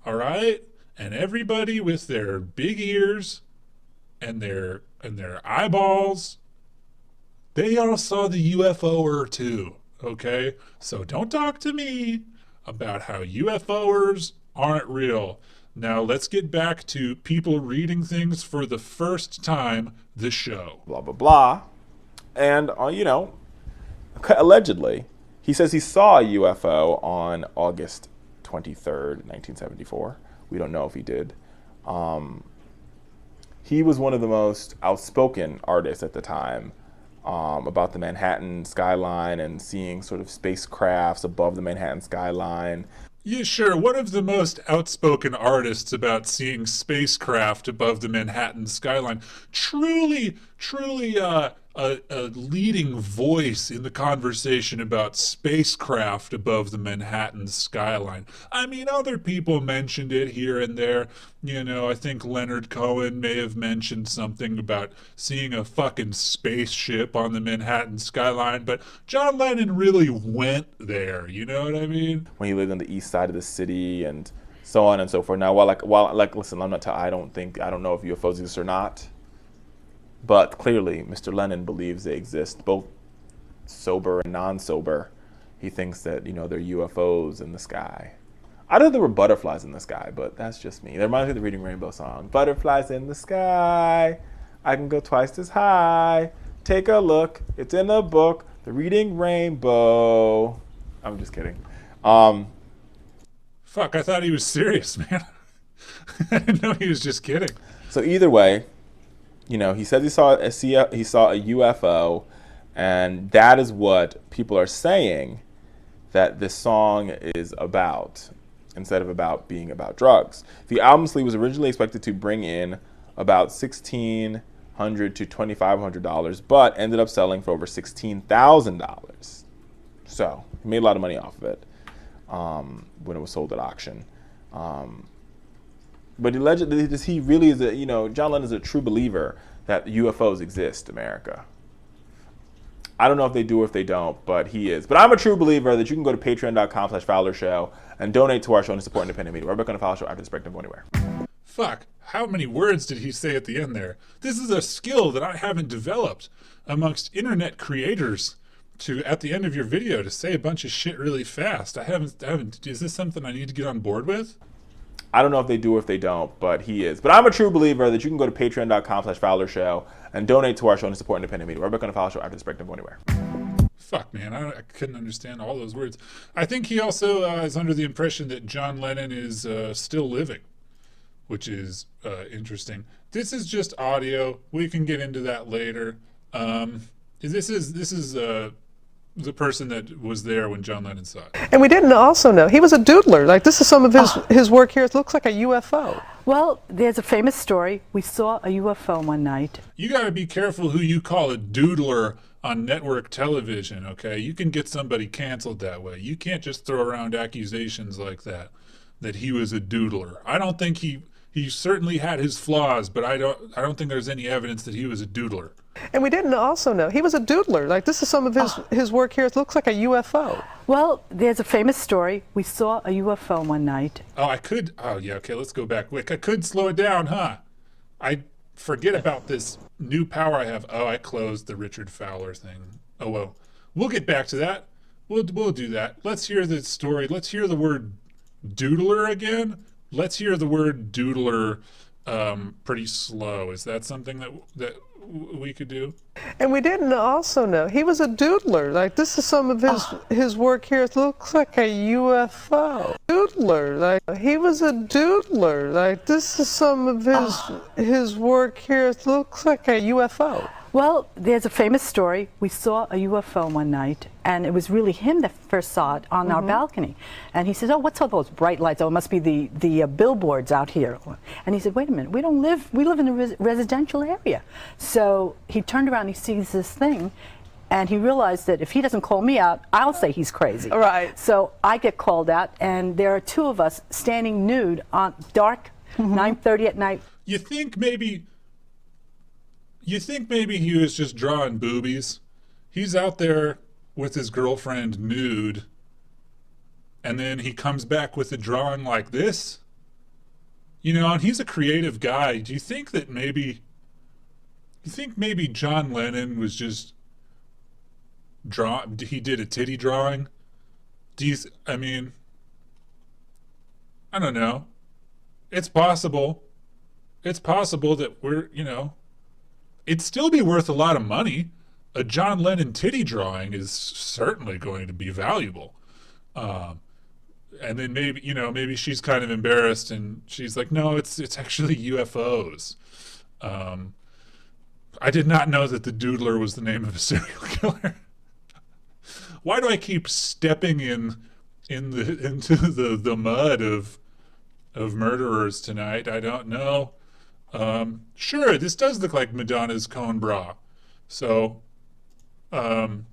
all right? And everybody with their big ears and their eyeballs, they all saw the UFOer too, okay? So don't talk to me about how UFOers aren't real. Now let's get back to People Reading Things for the First Time, the show. Blah, blah, blah. And, allegedly, he says he saw a UFO on August 23rd, 1974. We don't know if he did. He was one of the most outspoken artists at the time about the Manhattan skyline and seeing sort of spacecrafts above the Manhattan skyline. Yeah, sure. One of the most outspoken artists about seeing spacecraft above the Manhattan skyline. Truly a leading voice in the conversation about spacecraft above the Manhattan skyline. I mean, other people mentioned it here and there. I think Leonard Cohen may have mentioned something about seeing a fucking spaceship on the Manhattan skyline, but John Lennon really went there, you know what I mean? When he lived on the east side of the city and so on and so forth. Now, listen, I don't know if UFOs exist or not. But clearly, Mr. Lennon believes they exist, both sober and non-sober. He thinks that, there are UFOs in the sky. I thought there were butterflies in the sky, but that's just me. That reminds me of the Reading Rainbow song. Butterflies in the sky, I can go twice as high. Take a look, it's in the book, The Reading Rainbow. I'm just kidding. Fuck, I thought he was serious, man. I didn't know he was just kidding. So either way, he says he saw a UFO, and that is what people are saying that this song is about, instead of being about drugs. The album sleeve was originally expected to bring in about to $2,500, but ended up selling for over $16,000. So he made a lot of money off of it when it was sold at auction. But allegedly, he really is John Lennon is a true believer that UFOs exist, America. I don't know if they do or if they don't, but he is. But I'm a true believer that you can go to patreon.com/Fowler Show and donate to our show and support independent media. We're back on the Fowler Show after this break. Don't go anywhere. Fuck, how many words did he say at the end there? This is a skill that I haven't developed amongst internet creators to, at the end of your video, to say a bunch of shit really fast. I haven't, is this something I need to get on board with? I don't know if they do or if they don't, but he is. But I'm a true believer that you can go to patreon.com/Fowler Show and donate to our show and support independent media. We're back on the Fowler Show after this break. Don't go anywhere. Fuck, man, I couldn't understand all those words. I think he also is under the impression that John Lennon is still living, which is interesting. This is just audio. We can get into that later. This is the person that was there when John Lennon saw it. And we didn't also know he was a doodler. Like, this is some of his work here. It looks like a UFO. Well, there's a famous story. We saw a UFO one night. You got to be careful who you call a doodler on network television, okay? You can get somebody canceled that way. You can't just throw around accusations like that he was a doodler. I don't think he certainly had his flaws, but I don't think there's any evidence that he was a doodler. And we didn't also know he was a doodler. Like, this is some of his work here. It looks like a UFO. Well, there's a famous story. We saw a UFO one night. Okay, let's go back quick. I could slow it down, huh? I forget about this new power I have. Oh, I closed the Richard Fowler thing. Oh, well. We'll get back to that. We'll do that. Let's hear the story. Let's hear the word doodler again. Let's hear the word doodler pretty slow. Is that something that we could do? And we didn't also know he was a doodler. Like, this is some of his work here. It looks like a UFO. Doodler. Like, he was a doodler. Like, this is some of his work here. It looks like a UFO. Well, there's a famous story. We saw a UFO one night, and it was really him that first saw it on our balcony. And he says, "Oh, what's all those bright lights? Oh, it must be the billboards out here." And he said, "Wait a minute, we live in a residential area." So he turned around, he sees this thing, and he realized that if he doesn't call me out, I'll say he's crazy. Right. So I get called out, and there are two of us standing nude on dark, 9:30 at night. You think maybe he was just drawing boobies? He's out there with his girlfriend nude, and then he comes back with a drawing like this? And he's a creative guy. Do you think that maybe John Lennon was just he did a titty drawing? I don't know. It's possible. It's possible that it'd still be worth a lot of money. A John Lennon titty drawing is certainly going to be valuable. And then maybe she's kind of embarrassed and she's like, no, it's actually UFOs. I did not know that the Doodler was the name of a serial killer. Why do I keep stepping into the mud of murderers tonight? I don't know. Sure, this does look like Madonna's cone bra. So, cone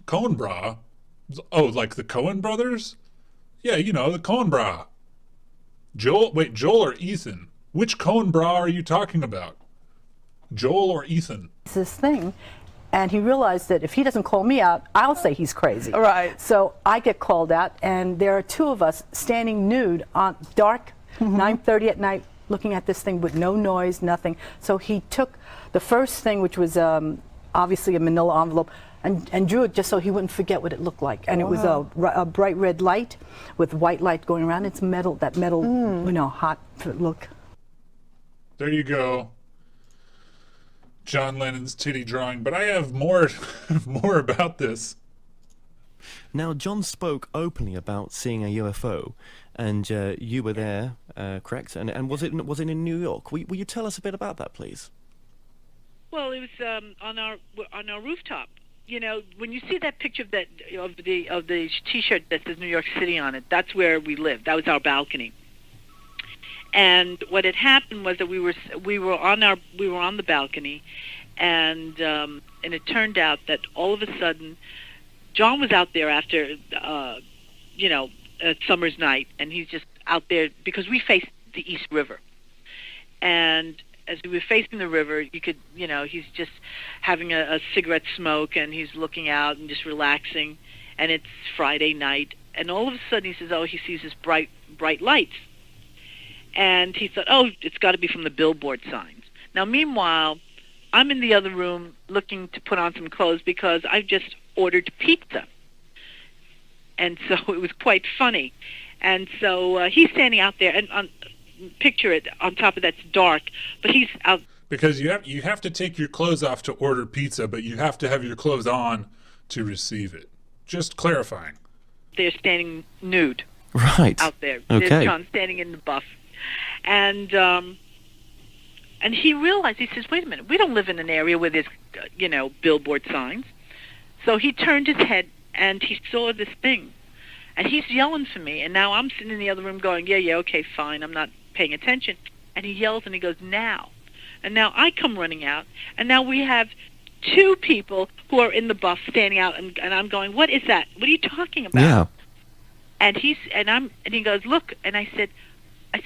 bra? Oh, like the Coen brothers? Yeah, the cone bra. Joel or Ethan? Which cone bra are you talking about? Joel or Ethan? This thing, and he realized that if he doesn't call me out, I'll say he's crazy. Right. So I get called out, and there are two of us standing nude on dark, 9:30 at night, looking at this thing with no noise, nothing. So he took the first thing, which was obviously a manila envelope, and drew it just so he wouldn't forget what it looked like. And it was a bright red light with white light going around. It's metal, that metal, hot look. There you go. John Lennon's titty drawing. But I have more about this. Now, John spoke openly about seeing a UFO, and you were there, correct? And was it in New York? Will you tell us a bit about that, please? Well, it was on our rooftop. When you see that picture of the T-shirt that says New York City on it, that's where we lived. That was our balcony. And what had happened was that we were on the balcony, and it turned out that all of a sudden, John was out there after a summer's night, and he's just out there because we faced the East River, and as we were facing the river, you could, he's just having a cigarette smoke, and he's looking out and just relaxing, and it's Friday night, and all of a sudden he says, oh, he sees this bright lights. And he thought, oh, it's got to be from the billboard signs. Now, meanwhile, I'm in the other room looking to put on some clothes because I've just ordered pizza. And so it was quite funny. And so he's standing out there, and picture it, on top of that's dark, but he's out. Because you have to take your clothes off to order pizza, but you have to have your clothes on to receive it. Just clarifying. They're standing nude. Right. Out there. Okay. There's John standing in the buff. And he realized, he says, wait a minute, we don't live in an area where there's, billboard signs. So he turned his head and he saw this thing. And he's yelling for me. And now I'm sitting in the other room going, yeah, okay, fine, I'm not paying attention. And he yells and he goes, now. And now I come running out. And now we have two people who are in the buff standing out. And I'm going, what is that? What are you talking about? Yeah. And he goes, look. And I said,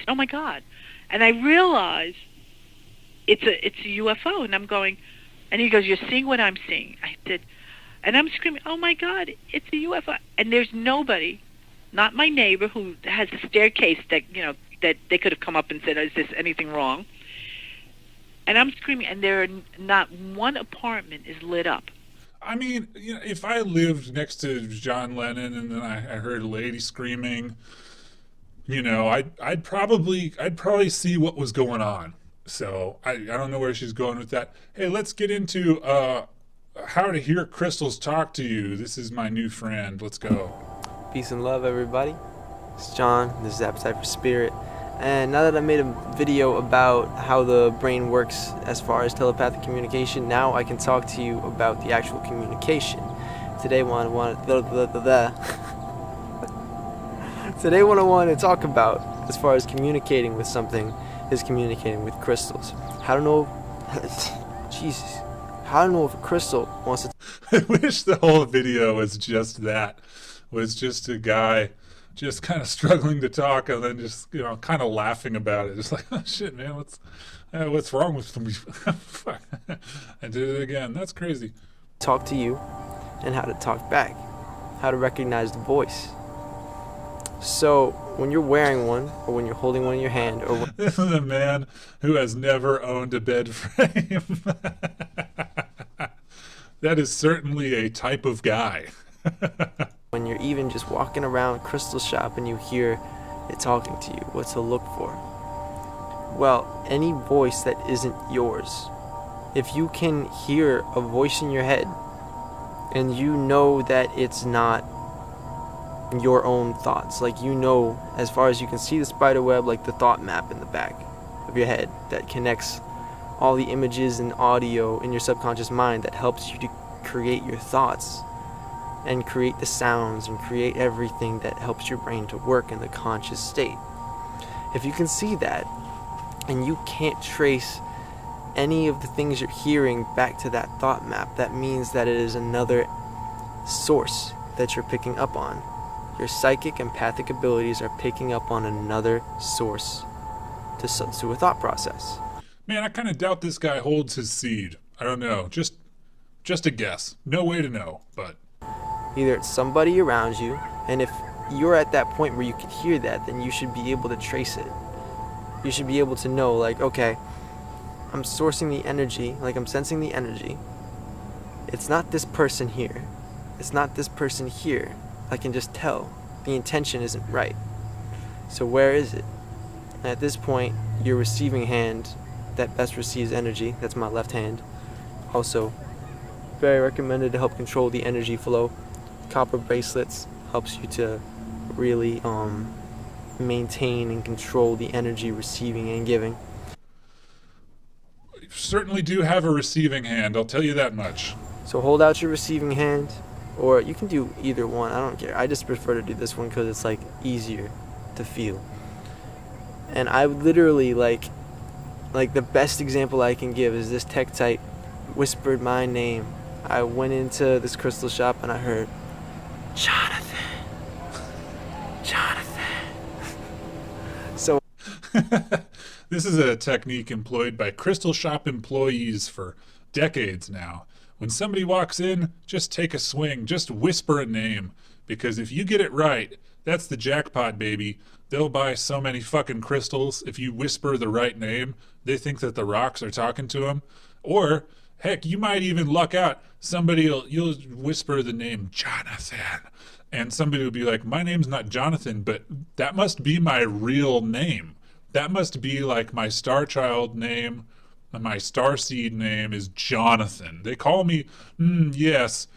oh my God. And I realized it's a UFO. And I'm going, and he goes, you're seeing what I'm seeing. I said, and I'm screaming, oh my God, it's a UFO. And there's nobody, not my neighbor who has a staircase that, that they could have come up and said, is this anything wrong? And I'm screaming, and there are not one apartment is lit up. I mean, if I lived next to John Lennon and then I heard a lady screaming, I'd probably see what was going on. So I don't know where she's going with that. Hey, let's get into how to hear crystals talk to you. This is my new friend. Let's go. Peace and love, everybody. It's John. This is Appetite for Spirit. And now that I made a video about how the brain works as far as telepathic communication, now I can talk to you about the actual communication. Today what I want to talk about as far as communicating with something is communicating with crystals. How to know Jesus. How to know if a crystal wants to I wish the whole video was just that. Was just a guy just kind of struggling to talk and then just, kind of laughing about it. Just like, oh shit, man, what's wrong with me? Fuck. I did it again. That's crazy. Talk to you and how to talk back. How to recognize the voice. So when you're wearing one or when you're holding one in your hand or this is a man who has never owned a bed frame. That is certainly a type of guy. when you're even just walking around crystal shop and you hear it talking to you, what to look for. Well, any voice that isn't yours. If you can hear a voice in your head and you know that it's not your own thoughts, like as far as you can see the spider web, like the thought map in the back of your head that connects all the images and audio in your subconscious mind that helps you to create your thoughts and create the sounds and create everything that helps your brain to work in the conscious state. If you can see that and you can't trace any of the things you're hearing back to that thought map, that means that it is another source that you're picking up on. Your psychic empathic abilities are picking up on another source to a thought process. Man, I kind of doubt this guy holds his seed. I don't know. Just a guess. No way to know, but either it's somebody around you, and if you're at that point where you can hear that, then you should be able to trace it. You should be able to know, like, okay, I'm sourcing the energy, like I'm sensing the energy. It's not this person here. It's not this person here. I can just tell the intention isn't right. So where is it? And at this point, your receiving hand that best receives energy, that's my left hand, also very recommended to help control the energy flow. Copper bracelets helps you to really maintain and control the energy receiving and giving. You certainly do have a receiving hand, I'll tell you that much. So hold out your receiving hand, or you can do either one, I don't care. I just prefer to do this one because it's like easier to feel. And I literally, like the best example I can give is this Tektite whispered my name. I went into this crystal shop and I heard, Jonathan. So This is a technique employed by crystal shop employees for decades now. When somebody walks in, just take a swing, just whisper a name, because if you get it right, that's the jackpot, baby. They'll buy so many fucking crystals. If you whisper the right name, they think that the rocks are talking to them. Or, heck, you might even luck out. You'll whisper the name Jonathan, and somebody will be like, my name's not Jonathan, but that must be my real name. That must be like my star child name. My starseed name is Jonathan. They call me, yes,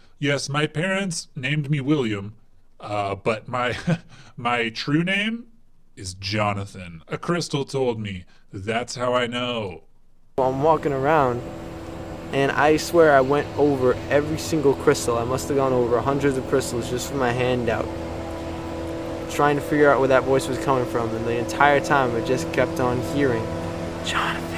my parents named me William, but my true name is Jonathan. A crystal told me. That's how I know. I'm walking around, and I swear I went over every single crystal. I must have gone over hundreds of crystals just with my hand out, trying to figure out where that voice was coming from, and the entire time I just kept on hearing, Jonathan.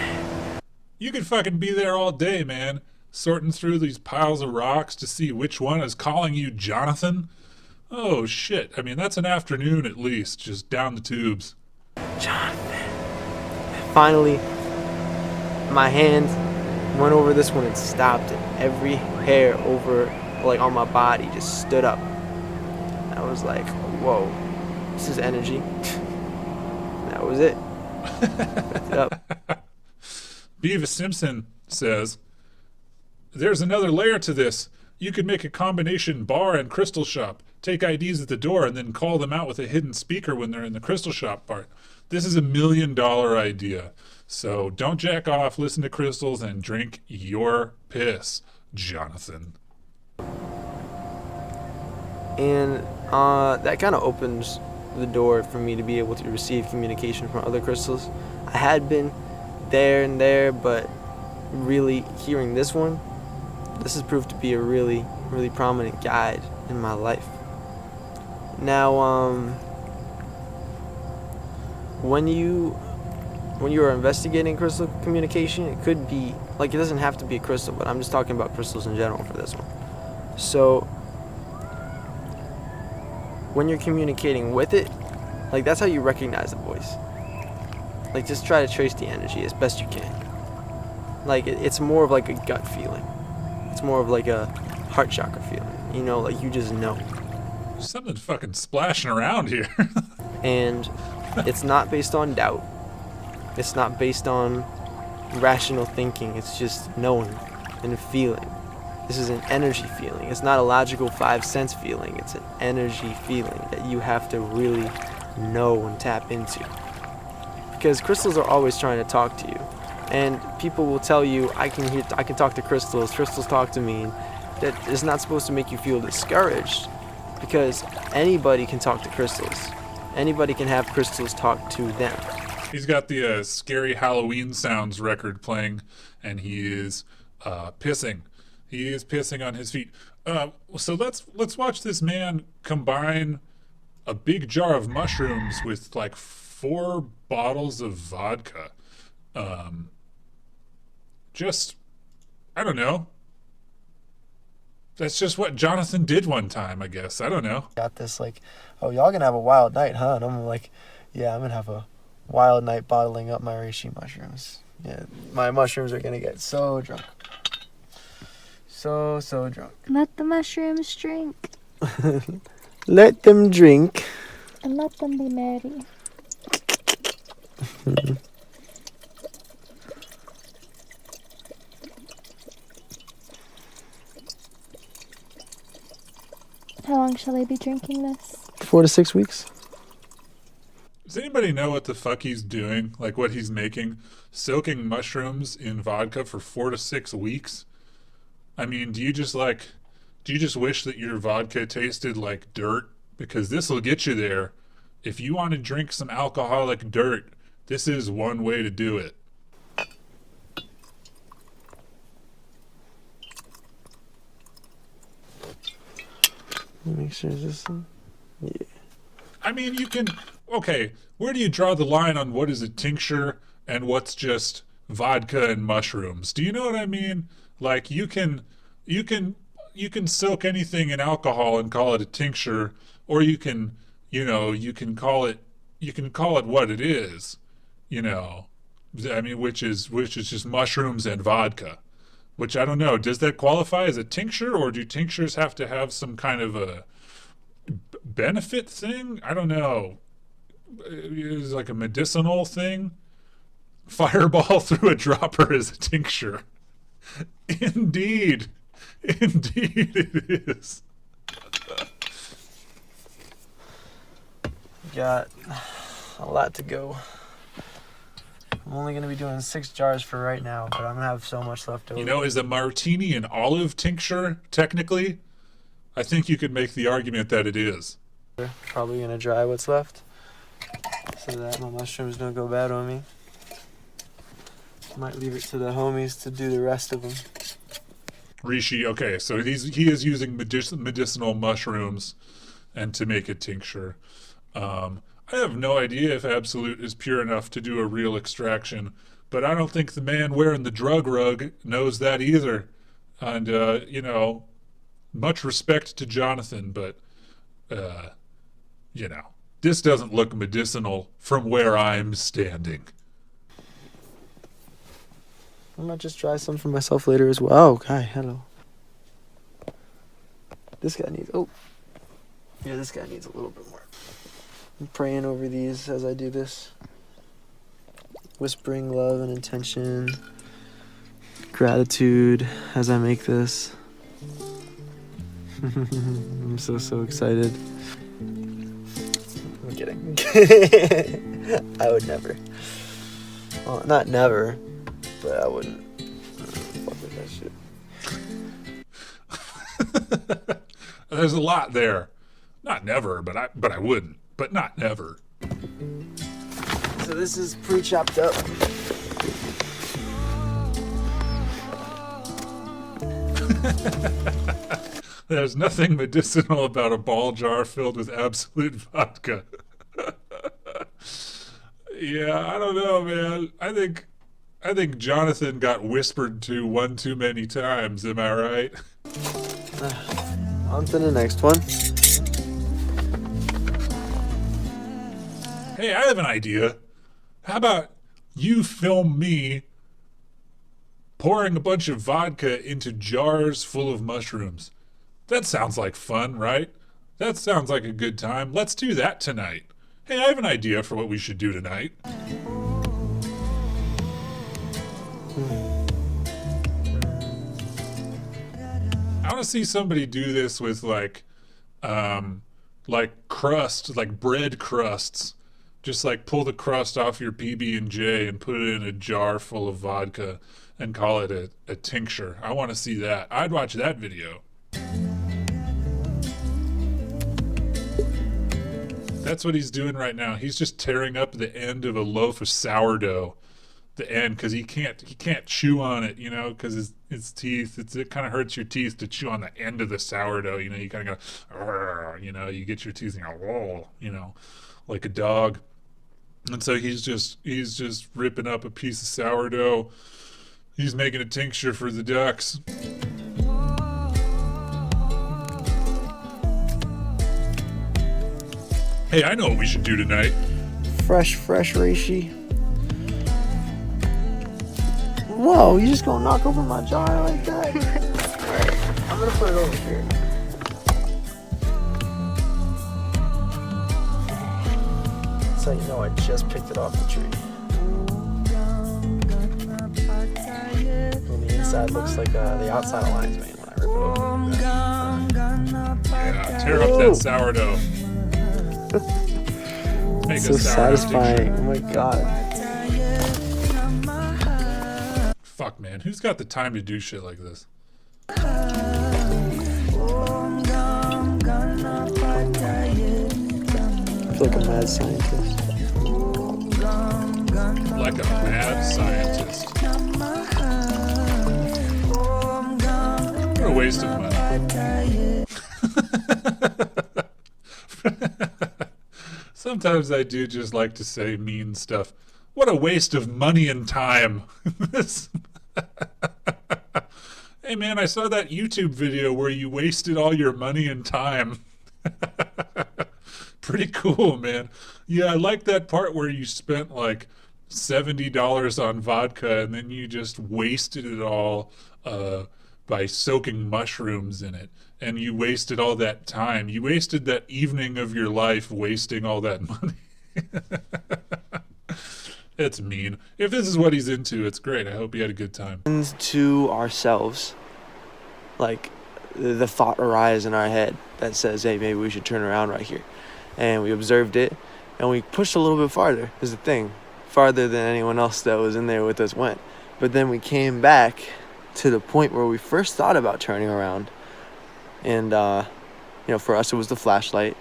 You could fucking be there all day, man, sorting through these piles of rocks to see which one is calling you Jonathan. Oh shit, I mean, that's an afternoon at least, just down the tubes. Jonathan. Finally, my hand went over this one and stopped, and every hair over, like, on my body just stood up. I was like, whoa, this is energy. That was it. Picked it up. Beavis Simpson says, there's another layer to this. You could make a combination bar and crystal shop. Take IDs at the door and then call them out with a hidden speaker when they're in the crystal shop part. This is $1 million idea. So don't jack off, listen to crystals, and drink your piss, Jonathan. And that kind of opens the door for me to be able to receive communication from other crystals. I had been there and there, but really hearing this one, this has proved to be a really, really prominent guide in my life. Now, when you are investigating crystal communication, it could be, like, it doesn't have to be a crystal, but I'm just talking about crystals in general for this one. So, when you're communicating with it, like, that's how you recognize the voice. Like, just try to trace the energy as best you can. Like, it's more of like a gut feeling. It's more of like a heart chakra feeling. You know, like, you just know. Something fucking splashing around here. And it's not based on doubt. It's not based on rational thinking. It's just knowing and feeling. This is an energy feeling. It's not a logical 5 sense feeling. It's an energy feeling that you have to really know and tap into. Because crystals are always trying to talk to you. And people will tell you, I can talk to crystals, crystals talk to me. That is not supposed to make you feel discouraged, because anybody can talk to crystals. Anybody can have crystals talk to them. He's got the Scary Halloween Sounds record playing, and he is pissing. He is pissing on his feet. So let's watch this man combine a big jar of mushrooms with like 4 bottles of vodka. I don't know. That's just what Jonathan did one time, I guess. I don't know. Got this, like, oh, y'all gonna have a wild night, huh? And I'm like, yeah, I'm gonna have a wild night bottling up my reishi mushrooms. Yeah, my mushrooms are gonna get so drunk. So drunk. Let the mushrooms drink. Let them drink. And let them be merry. How long shall I be drinking this? 4 to 6 weeks. Does anybody know what the fuck he's doing? Like what he's making? Soaking mushrooms in vodka for 4 to 6 weeks? I mean, do you just wish that your vodka tasted like dirt? Because this will get you there. If you want to drink some alcoholic dirt, this is one way to do it. Make sure this one. Yeah. I mean, you can. okay, where do you draw the line on what is a tincture and what's just vodka and mushrooms? Do you know what I mean? Like you can soak anything in alcohol and call it a tincture, or you can call it what it is, you know. I mean, which is just mushrooms and vodka. Which I don't know. Does that qualify as a tincture, or do tinctures have to have some kind of a benefit thing? I don't know. Is like a medicinal thing? Fireball through a dropper is a tincture. Indeed it is. Got a lot to go. I'm only going to be doing 6 jars for right now, but I'm going to have so much left over. You know, is a martini an olive tincture, technically? I think you could make the argument that it is. Probably going to dry what's left so that my mushrooms don't go bad on me. Might leave it to the homies to do the rest of them. Rishi, okay, so he is using medicinal mushrooms and to make a tincture. I have no idea if Absolute is pure enough to do a real extraction, but I don't think the man wearing the drug rug knows that either. And, you know, much respect to Jonathan, but, you know, this doesn't look medicinal from where I'm standing. I might just try some for myself later as well. Oh, hi, hello. This guy needs, this guy needs a little bit more. I'm praying over these as I do this. Whispering love and intention. Gratitude as I make this. I'm so excited. I'm kidding. I would never. Well, not never, but I wouldn't. Fuck with that shit. There's a lot there. Not never, but I wouldn't. But not never. So this is pre-chopped up. There's nothing medicinal about a ball jar filled with Absolute vodka. Yeah, I don't know, man. I think Jonathan got whispered to one too many times. Am I right? On to the next one. Hey, I have an idea. How about you film me pouring a bunch of vodka into jars full of mushrooms? That sounds like fun, right? That sounds like a good time. Let's do that tonight. Hey, I have an idea for what we should do tonight. I want to see somebody do this with like crust, like bread crusts. Just like pull the crust off your PB&J and put it in a jar full of vodka and call it a tincture. I want to see that. I'd watch that video. That's what he's doing right now. He's just tearing up the end of a loaf of sourdough. The end, because he can't chew on it, you know, because his teeth, it kind of hurts your teeth to chew on the end of the sourdough, you know. You kind of go, you know, you get your teeth and you go, whoa, you know, like a dog. And so he's just ripping up a piece of sourdough. He's making a tincture for the ducks. Hey, I know what we should do tonight. Fresh reishi. Whoa, you just gonna knock over my jar like that? Alright, I'm gonna put it over here. So you know I just picked it off the tree. And the inside looks like the outside of lion's mane when I rip it open. Yeah, tear up that sourdough. Make so a sourdough satisfying. tincture. Oh my god. Fuck, man. Who's got the time to do shit like this? I feel like a mad scientist. Like a mad scientist. What a waste of money. Some Sometimes I do just like to say mean stuff. What a waste of money and time. Hey man, I saw that YouTube video where you wasted all your money and time. Pretty cool, man. Yeah, I like that part where you spent like $70 on vodka and then you just wasted it all by soaking mushrooms in it. And you wasted all that time. You wasted that evening of your life wasting all that money. It's mean. If this is what he's into, it's great. I hope he had a good time. To ourselves, like the thought arises in our head that says, hey, maybe we should turn around right here. And we observed it, and we pushed a little bit farther, is the thing. Farther than anyone else that was in there with us went. But then we came back to the point where we first thought about turning around. And, you know, for us, it was the flashlight.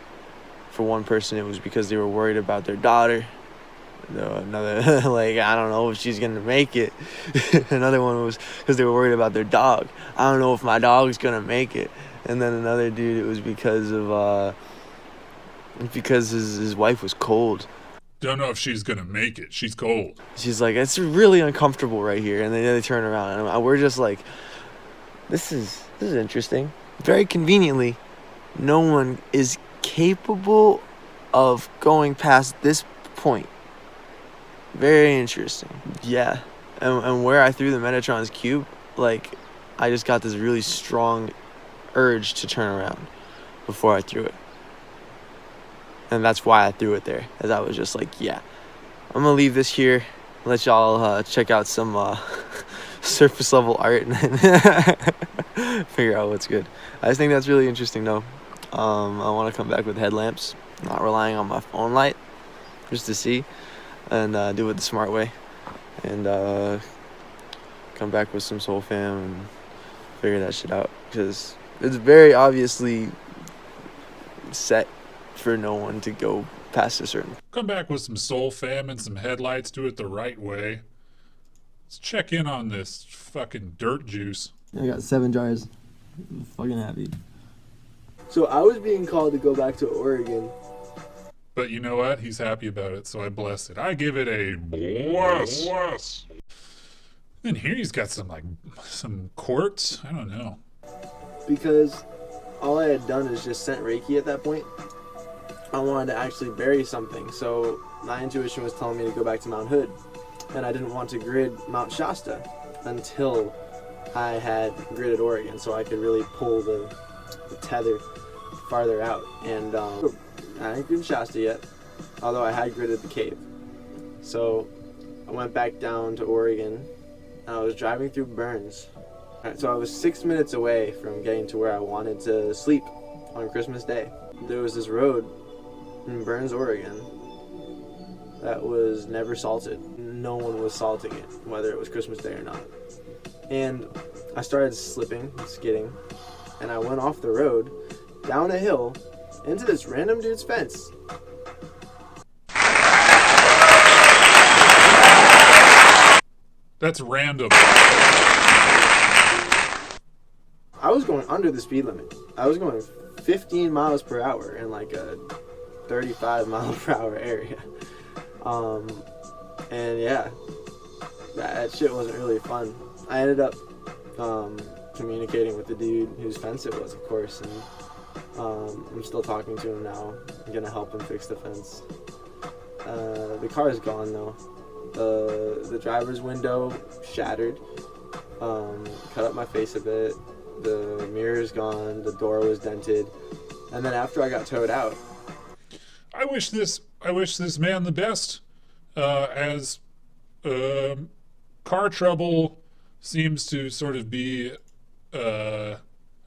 For one person, it was because they were worried about their daughter. Another, like, I don't know if she's gonna make it. Another one was because they were worried about their dog. I don't know if my dog's gonna make it. And then another dude, it was because of, because his wife was cold. Don't know if she's gonna make it. She's cold. She's like, it's really uncomfortable right here. And then they turn around, and we're just like, this is interesting. Very conveniently, no one is capable of going past this point. Very interesting. Yeah. And where I threw the Metatron's cube, like, I just got this really strong urge to turn around before I threw it. And that's why I threw it there, as I was just like, yeah, I'm gonna leave this here, let y'all check out some surface level art and then figure out what's good. I just think that's really interesting though. I want to come back with headlamps, not relying on my phone light, just to see, and do it the smart way, and come back with some Soul Fam and figure that shit out, because it's very obviously set for no one to go past a certain. Come back with some Soul Fam and some headlights, do it the right way. Let's check in on this fucking dirt juice. I got 7 jars. I'm fucking happy. So I was being called to go back to Oregon. But you know what? He's happy about it, so I bless it. I give it a bless. And here he's got some quartz. I don't know. Because all I had done is just sent Reiki at that point. I wanted to actually bury something, so my intuition was telling me to go back to Mount Hood, and I didn't want to grid Mount Shasta until I had gridded Oregon, so I could really pull the tether farther out. And I hadn't gridded Shasta yet, although I had gridded the cave. So I went back down to Oregon, and I was driving through Burns. So I was 6 minutes away from getting to where I wanted to sleep on Christmas Day. There was this road in Burns, Oregon, that was never salted. No one was salting it, whether it was Christmas Day or not. And I started slipping, skidding, and I went off the road, down a hill, into this random dude's fence. That's random. I was going under the speed limit. I was going 15 miles per hour in like a 35 mile per hour area. And yeah, that shit wasn't really fun. I ended up communicating with the dude whose fence it was, of course, and I'm still talking to him now. I'm gonna help him fix the fence. The car is gone though. The driver's window shattered, cut up my face a bit. The mirror's gone, the door was dented, and then after I got towed out, I wish this man the best, as car trouble seems to sort of be a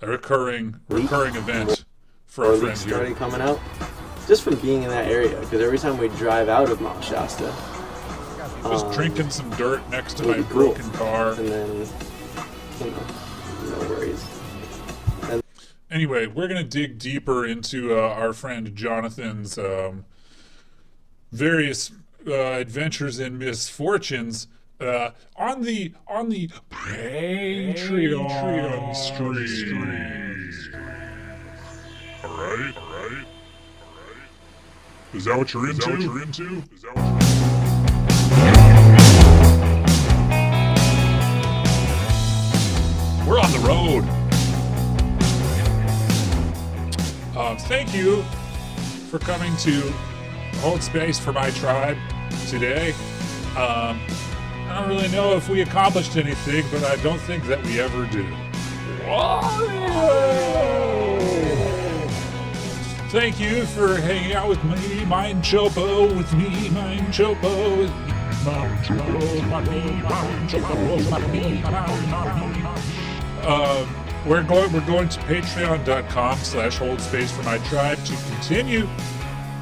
recurring event for our friend here. started coming out just from being in that area, because every time we drive out of Mount Shasta, just drinking some dirt next to my broken car, and then no worries. Anyway, we're going to dig deeper into our friend Jonathan's various adventures and misfortunes on the Patreon stream. All right. Is that what you're into? We're on the road. Thank you for coming to hold space for my tribe today. I don't really know if we accomplished anything, but I don't think that we ever do. Thank you for hanging out with me, Mind Chopo, with me, Mind Chopo, with me, Mind Chopo. We're going to patreon.com/hold space for my tribe to continue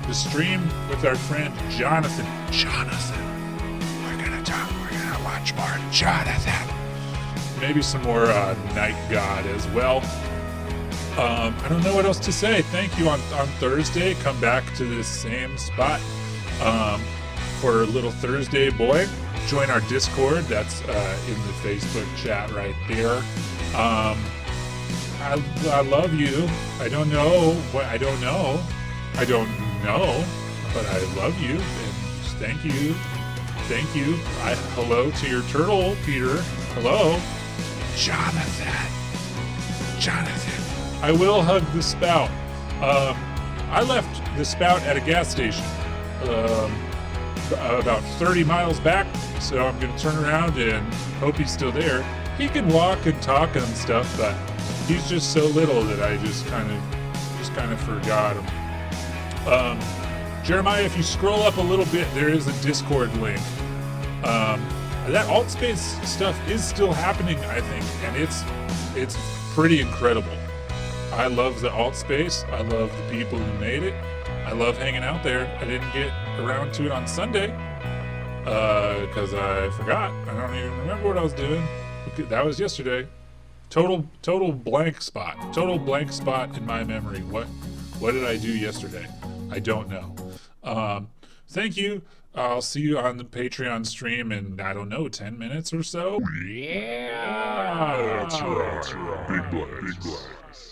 the stream with our friend Jonathan. We're gonna watch more Jonathan. Maybe some more Night God as well. I don't know what else to say. Thank you. On Thursday, come back to this same spot for Little Thursday Boy. Join our Discord. That's in the Facebook chat right there. I love you. I don't know, but I don't know, but I love you, and thank you. Hello to your turtle, Peter. Hello, Jonathan. I will hug the spout. I left the spout at a gas station about 30 miles back, so I'm gonna turn around and hope he's still there. He can walk and talk and stuff, but he's just so little that I just kind of forgot him. Jeremiah, if you scroll up a little bit, there is a Discord link. That alt space stuff is still happening, I think, and it's pretty incredible. I love the alt space. I love the people who made it. I love hanging out there. I didn't get around to it on Sunday because I forgot. I don't even remember what I was doing. That was yesterday. Total blank spot. Total blank spot in my memory. What did I do yesterday? I don't know. Thank you. I'll see you on the Patreon stream in, I don't know, 10 minutes or so. Yeah. That's right. Big blacks.